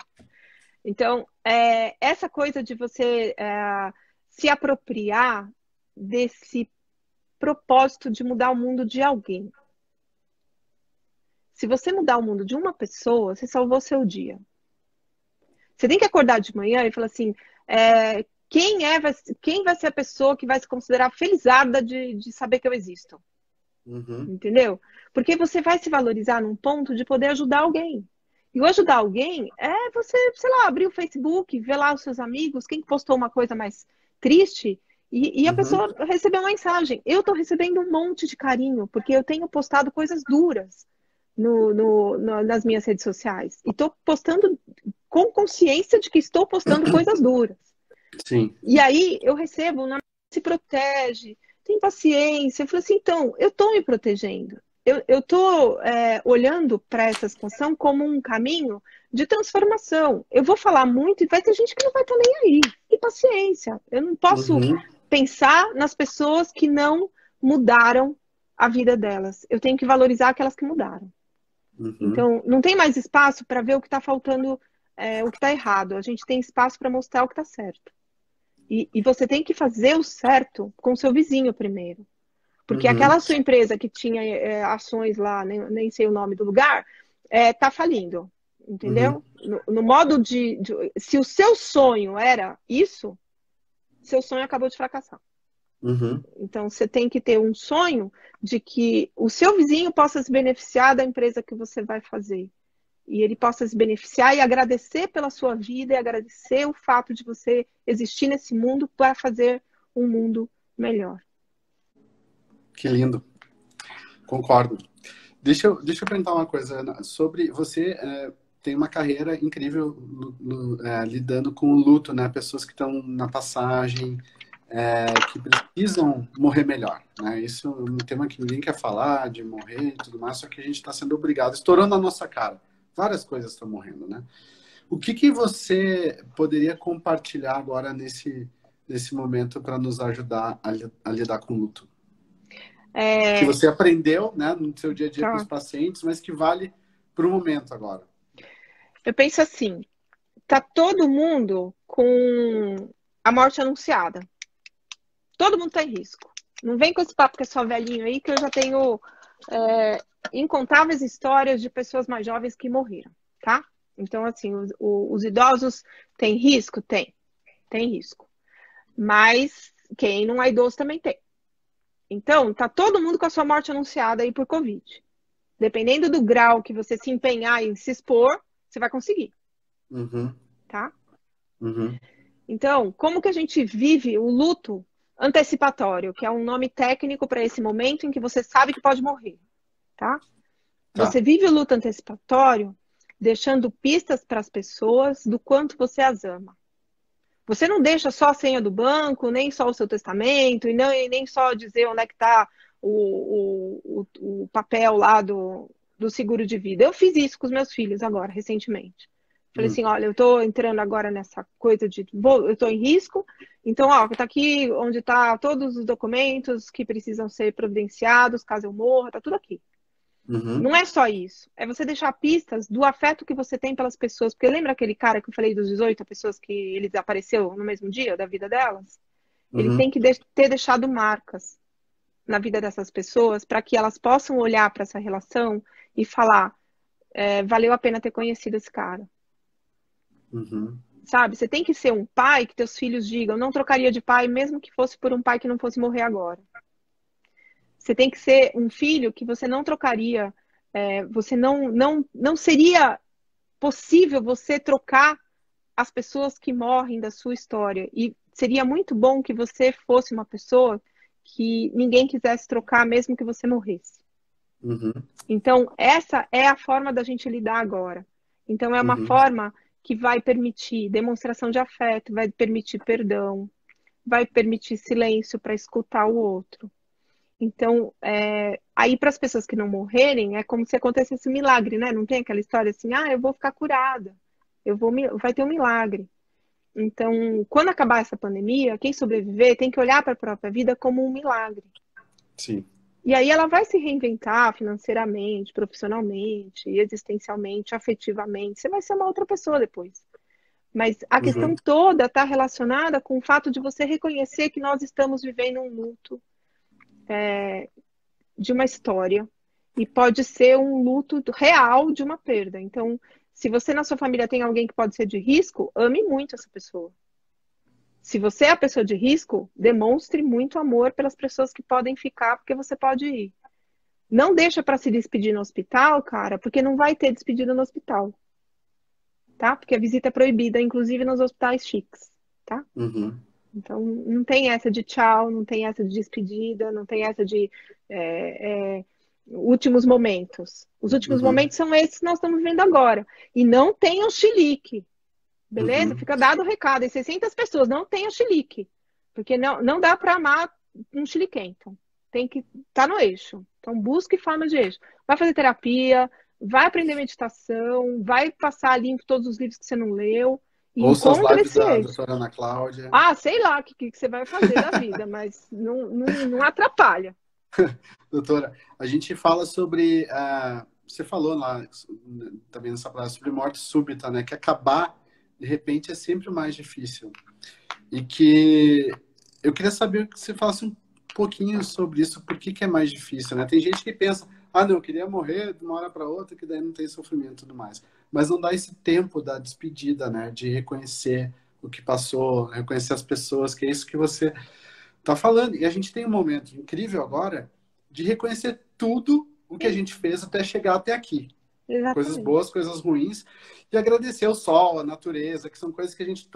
Então, essa coisa de você se apropriar desse propósito de mudar o mundo de alguém. Se você mudar o mundo de uma pessoa, você salvou seu dia. Você tem que acordar de manhã e falar assim, quem vai ser a pessoa que vai se considerar felizarda de saber que eu existo? Uhum. Entendeu? Porque você vai se valorizar num ponto de poder ajudar alguém. E o ajudar alguém é você, sei lá, abrir o Facebook, ver lá os seus amigos, quem postou uma coisa mais triste, e a Uhum. pessoa recebeu uma mensagem. Eu estou recebendo um monte de carinho, porque eu tenho postado coisas duras nas minhas redes sociais. E estou postando com consciência de que estou postando coisas duras. Sim. E aí eu recebo, se protege, tem paciência. Eu falo assim, então, eu estou me protegendo. Eu estou olhando para essa situação como um caminho de transformação. Eu vou falar muito e vai ter gente que não vai estar nem aí. E paciência. Eu não posso Uhum. pensar nas pessoas que não mudaram a vida delas. Eu tenho que valorizar aquelas que mudaram. Uhum. Então, não tem mais espaço para ver o que está faltando, o que está errado. A gente tem espaço para mostrar o que está certo. E você tem que fazer o certo com o seu vizinho primeiro. Porque Uhum. aquela sua empresa que tinha ações lá, nem sei o nome do lugar, tá falindo. Uhum. Entendeu? No modo se o seu sonho era isso, seu sonho acabou de fracassar. Uhum. Então, você tem que ter um sonho de que o seu vizinho possa se beneficiar da empresa que você vai fazer. E ele possa se beneficiar e agradecer pela sua vida e agradecer o fato de você existir nesse mundo para fazer um mundo melhor. Que lindo. Concordo. Deixa eu perguntar uma coisa, Ana. Sobre você tem uma carreira incrível lidando com o luto, né? Pessoas que estão na passagem, que precisam morrer melhor, né? Isso é um tema que ninguém quer falar, de morrer e tudo mais, só que a gente está sendo obrigado, estourando na nossa cara. Várias coisas estão morrendo, né? O que você poderia compartilhar agora nesse momento para nos ajudar a lidar com o luto? Que você aprendeu, né, no seu dia a dia com os Tá. pacientes, mas que vale para o momento agora. Eu penso assim, tá todo mundo com a morte anunciada. Todo mundo está em risco. Não vem com esse papo que é só velhinho aí, que eu já tenho incontáveis histórias de pessoas mais jovens que morreram, tá? Então, assim, os idosos têm risco? Tem risco. Mas quem não é idoso também tem. Então, tá todo mundo com a sua morte anunciada aí por Covid. Dependendo do grau que você se empenhar em se expor, você vai conseguir, Uhum. tá? Uhum. Então, como que a gente vive o luto antecipatório, que é um nome técnico para esse momento em que você sabe que pode morrer, tá? Você Tá. vive o luto antecipatório deixando pistas para as pessoas do quanto você as ama. Você não deixa só a senha do banco, nem só o seu testamento, e nem só dizer onde é que está o papel lá do seguro de vida. Eu fiz isso com os meus filhos agora, recentemente. Falei Hum. assim, olha, eu estou entrando agora nessa coisa de, eu estou em risco, então, ó, está aqui onde está todos os documentos que precisam ser providenciados, caso eu morra, está tudo aqui. Uhum. Não é só isso. É você deixar pistas do afeto que você tem pelas pessoas. Porque lembra aquele cara que eu falei dos 18 pessoas que ele desapareceu no mesmo dia da vida delas? Ele tem Uhum. que ter deixado marcas na vida dessas pessoas para que elas possam olhar para essa relação e falar: valeu a pena ter conhecido esse cara. Uhum. Sabe? Você tem que ser um pai que teus filhos digam: não trocaria de pai, mesmo que fosse por um pai que não fosse morrer agora. Você tem que ser um filho que você não trocaria, você não seria possível você trocar as pessoas que morrem da sua história. E seria muito bom que você fosse uma pessoa que ninguém quisesse trocar, mesmo que você morresse. Uhum. Então, essa é a forma da gente lidar agora. Então, é uma Uhum. forma que vai permitir demonstração de afeto, vai permitir perdão, vai permitir silêncio para escutar o outro. Então, aí para as pessoas que não morrerem, é como se acontecesse um milagre, né? Não tem aquela história assim, ah, eu vou ficar curada, vai ter um milagre. Então, quando acabar essa pandemia, quem sobreviver tem que olhar para a própria vida como um milagre. Sim. E aí ela vai se reinventar financeiramente, profissionalmente, existencialmente, afetivamente. Você vai ser uma outra pessoa depois. Mas a questão Uhum. toda está relacionada com o fato de você reconhecer que nós estamos vivendo um luto de uma história e pode ser um luto real de uma perda. Então, se você na sua família tem alguém que pode ser de risco, ame muito essa pessoa. Se você é a pessoa de risco, demonstre muito amor pelas pessoas que podem ficar, porque você pode ir. Não deixa para se despedir no hospital, cara, porque não vai ter despedida no hospital, tá? Porque a visita é proibida, inclusive nos hospitais chiques, tá? Uhum. Então, não tem essa de tchau, não tem essa de despedida, não tem essa de últimos momentos. Os últimos Uhum. momentos são esses que nós estamos vivendo agora. E não tem o chilique, beleza? Uhum. Fica dado o recado. E 600 pessoas, não tem o chilique. Porque não dá para amar um chiliquento. Tem que estar no eixo. Então, busque formas de eixo. Vai fazer terapia, vai aprender meditação, vai passar limpo todos os livros que você não leu e Ouça as encontre lives esse da eixo. doutora Ana Cláudia. Ah, sei lá o que você vai fazer da vida, mas não atrapalha. Doutora, a gente fala sobre. Você falou lá também nessa palavra sobre morte súbita, né? Que acabar de repente é sempre o mais difícil. E que eu queria saber que você falasse um pouquinho sobre isso, por que que é mais difícil, né? Tem gente que pensa, ah, não, eu queria morrer de uma hora para outra, que daí não tem sofrimento e tudo mais. Mas não dá esse tempo da despedida, né? De reconhecer o que passou, reconhecer as pessoas, que é isso que você tá falando. E a gente tem um momento incrível agora de reconhecer tudo o que a Sim, gente fez até chegar até aqui. Coisas exatamente. boas, coisas ruins, e agradecer o sol, a natureza, que são coisas que a gente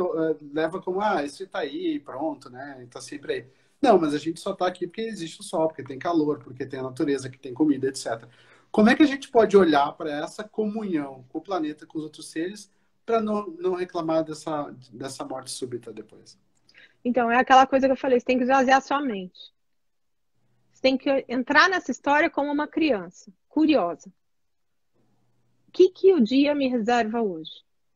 leva como, ah, isso tá aí, pronto, né? Tá sempre aí. Não, mas a gente só tá aqui porque existe o sol, porque tem calor, porque tem a natureza, que tem comida, etc. Como é que a gente pode olhar para essa comunhão com o planeta, com os outros seres, para não reclamar dessa morte súbita depois? Então, é aquela coisa que eu falei, você tem que esvaziar a sua mente. Você tem que entrar nessa história como uma criança, curiosa. O que o dia me reserva hoje?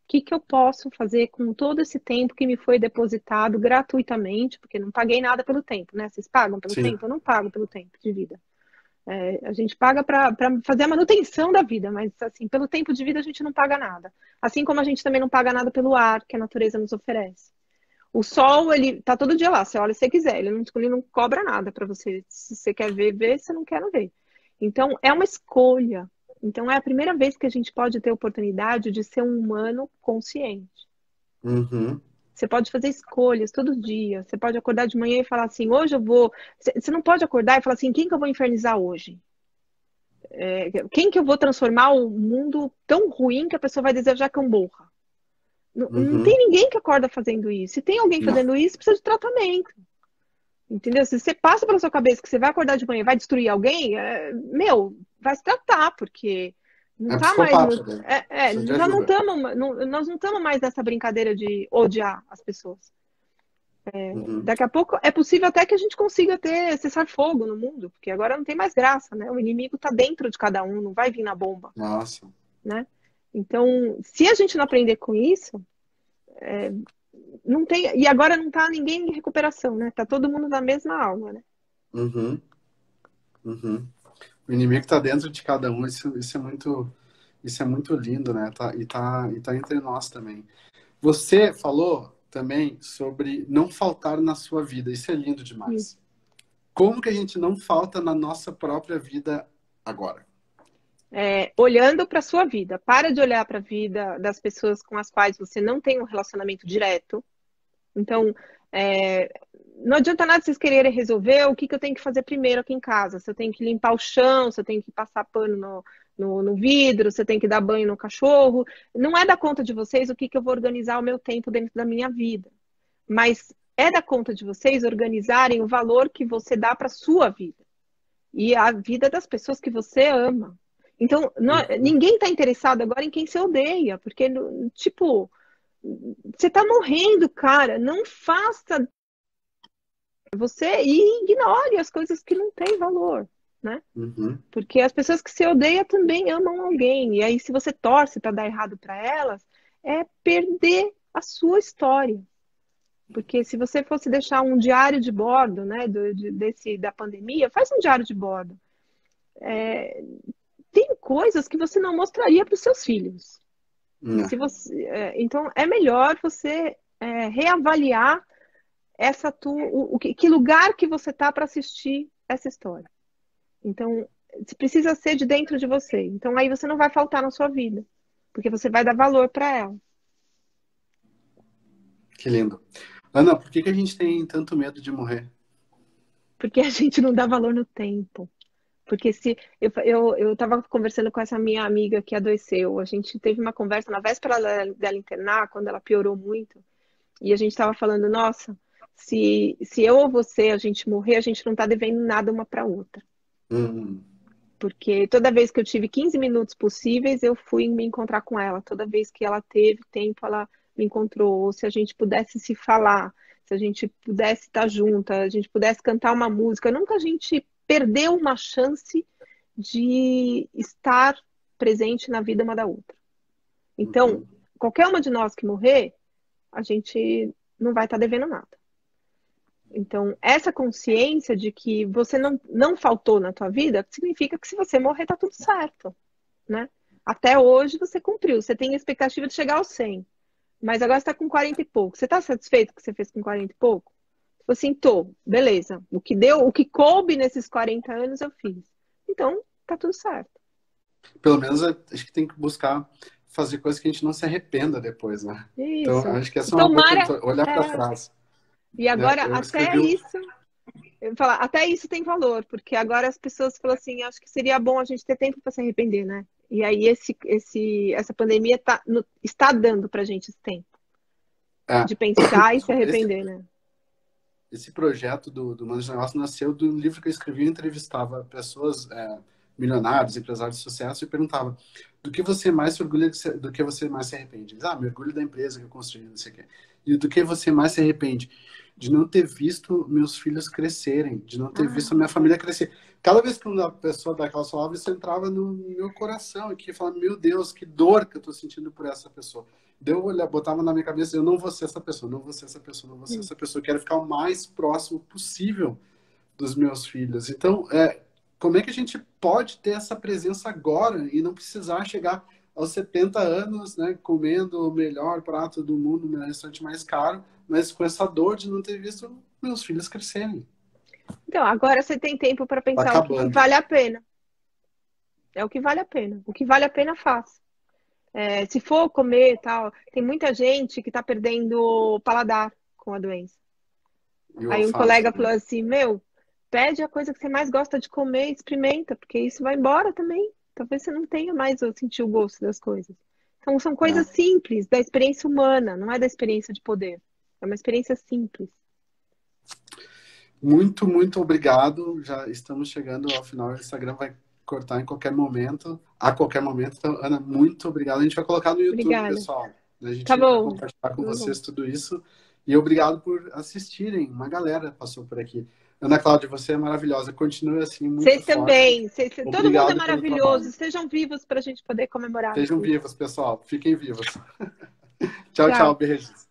O que eu posso fazer com todo esse tempo que me foi depositado gratuitamente, porque não paguei nada pelo tempo, né? Vocês pagam pelo Sim. tempo? Eu não pago pelo tempo de vida. A gente paga para fazer a manutenção da vida, mas assim, pelo tempo de vida a gente não paga nada. Assim como a gente também não paga nada pelo ar que a natureza nos oferece. O sol, ele tá todo dia lá, você olha se você quiser, ele não cobra nada para você. Se você quer ver, vê, se não quer, não vê. Então, é uma escolha. Então, é a primeira vez que a gente pode ter a oportunidade de ser um humano consciente. Uhum. Você pode fazer escolhas todo dia. Você pode acordar de manhã e falar assim: hoje eu vou. Você não pode acordar e falar assim: quem que eu vou infernizar hoje? Quem que eu vou transformar o mundo tão ruim que a pessoa vai desejar que eu morra? Não tem Uhum. ninguém que acorda fazendo isso. Se tem alguém Não. fazendo isso, precisa de tratamento. Entendeu? Se você passa pela sua cabeça que você vai acordar de manhã e vai destruir alguém, vai se tratar, porque não É tá mais no. psicopata, né? Precisa de Nós não ajuda. estamos nós não estamos mais nessa brincadeira de odiar as pessoas. Uhum. Daqui a pouco é possível até que a gente consiga ter cessar-fogo no mundo, porque agora não tem mais graça, né? O inimigo está dentro de cada um, não vai vir na bomba, Nossa. né? Então, se a gente não aprender com isso, não tem. E agora não tá ninguém em recuperação, né? Tá todo mundo na mesma alma, né? Uhum. Uhum. O inimigo está dentro de cada um. Isso é muito lindo, né? E tá entre nós também. Você falou também sobre não faltar na sua vida. Isso é lindo Isso. demais. Como que a gente não falta na nossa própria vida agora? Olhando para a sua vida. Para de olhar para a vida das pessoas com as quais você não tem um relacionamento direto. Então, é, não adianta nada vocês quererem resolver o que, que eu tenho que fazer primeiro aqui em casa. Se eu tenho que limpar o chão, se eu tenho que passar pano no vidro, se eu tenho que dar banho no cachorro. Não é da conta de vocês o que, que eu vou organizar o meu tempo dentro da minha vida. Mas é da conta de vocês organizarem o valor que você dá para a sua vida e a vida das pessoas que você ama. Então, Uhum. ninguém está interessado agora em quem você odeia, porque, tipo, você está morrendo, cara. Não faça você e ignore as coisas que não têm valor, né? Uhum. Porque as pessoas que você odeia também amam alguém. E aí, se você torce para dar errado para elas, é perder a sua história. Porque se você fosse deixar um diário de bordo, né, da pandemia, faz um diário de bordo. Tem coisas que você não mostraria para os seus filhos. É. Se então, é melhor você reavaliar que lugar que você tá para assistir essa história. Então, se precisa ser de dentro de você. Então, aí você não vai faltar na sua vida, porque você vai dar valor para ela. Que lindo. Ana, por que que a gente tem tanto medo de morrer? Porque a gente não dá valor no tempo. Porque se eu estava conversando com essa minha amiga que adoeceu, a gente teve uma conversa na véspera dela internar, quando ela piorou muito, e a gente estava falando, nossa, se eu ou você a gente morrer, a gente não está devendo nada uma para outra. Hum. Porque toda vez que eu tive 15 minutos possíveis, eu fui me encontrar com ela. Toda vez que ela teve tempo, ela me encontrou. Ou se a gente pudesse se falar, se a gente pudesse estar junta, a gente pudesse cantar uma música. Nunca a gente perdeu uma chance de estar presente na vida uma da outra. Então, Uhum. qualquer uma de nós que morrer, a gente não vai estar devendo nada. Então, essa consciência de que você não faltou na tua vida, significa que se você morrer, tá tudo certo, né? Até hoje você cumpriu, você tem a expectativa de chegar aos 100, mas agora você tá com 40 e pouco. Você tá satisfeito com o que você fez com 40 e pouco? Tipo assim, tô, beleza. O que coube nesses 40 anos eu fiz. Então, tá tudo certo. Pelo menos acho que tem que buscar fazer coisas que a gente não se arrependa depois, né? Então, Isso. acho que essa é uma boa Tomara. coisa, olhar para é, trás, e né? agora, Eu até escrevi isso. Eu vou falar, até isso tem valor, porque agora as pessoas falam assim, acho que seria bom a gente ter tempo para se arrepender, né? E aí essa pandemia está dando pra gente esse tempo é, de pensar e se desculpa, arrepender, né? esse projeto do Manos de Negócio nasceu do livro que eu escrevi. Eu entrevistava pessoas, milionários, empresários de sucesso, e perguntava do que você mais se orgulha, do que você mais se arrepende. Eles, me orgulho da empresa que eu construí, não sei o quê. E do que você mais se arrepende? De não ter visto meus filhos crescerem, de não ter visto a Ah, minha família crescer. Cada vez que uma pessoa daquelas palavras, isso entrava no meu coração, e que falava, meu Deus, que dor que eu estou sentindo por essa pessoa. Deu olhar, botava na minha cabeça, eu não vou ser essa pessoa, não vou ser essa pessoa, não vou ser hum. essa pessoa. Eu quero ficar o mais próximo possível dos meus filhos. Então, como é que a gente pode ter essa presença agora e não precisar chegar aos 70 anos, né, comendo o melhor prato do mundo no restaurante mais caro, mas com essa dor de não ter visto meus filhos crescerem? Então, agora você tem tempo para Tá pensar o que, que acabando. vale a pena. É o que vale a pena. O que vale a pena, faz. Se for comer e tal, tem muita gente que está perdendo o paladar com a doença. E o Aí um olfato colega falou também. assim, meu, pede a coisa que você mais gosta de comer, experimenta, porque isso vai embora também. Talvez você não tenha mais ou sentir o gosto das coisas. Então, são É. coisas simples, da experiência humana, não é da experiência de poder. É uma experiência simples. Muito, muito obrigado. Já estamos chegando ao final. O Instagram vai cortar em qualquer momento, a qualquer momento. Então, Ana, muito obrigado. A gente vai colocar no YouTube, Obrigada. pessoal. A Tá gente vai bom. compartilhar com Tá bom. vocês tudo isso. E obrigado por assistirem. Uma galera passou por aqui. Ana Cláudia, você é maravilhosa. Continue assim, muito Vocês forte. também. Todo mundo é Obrigado pelo maravilhoso. trabalho. Sejam vivos para a gente poder comemorar Sejam aqui. vivos, pessoal. Fiquem vivos. Tchau, tchau. Tchau. Beijos.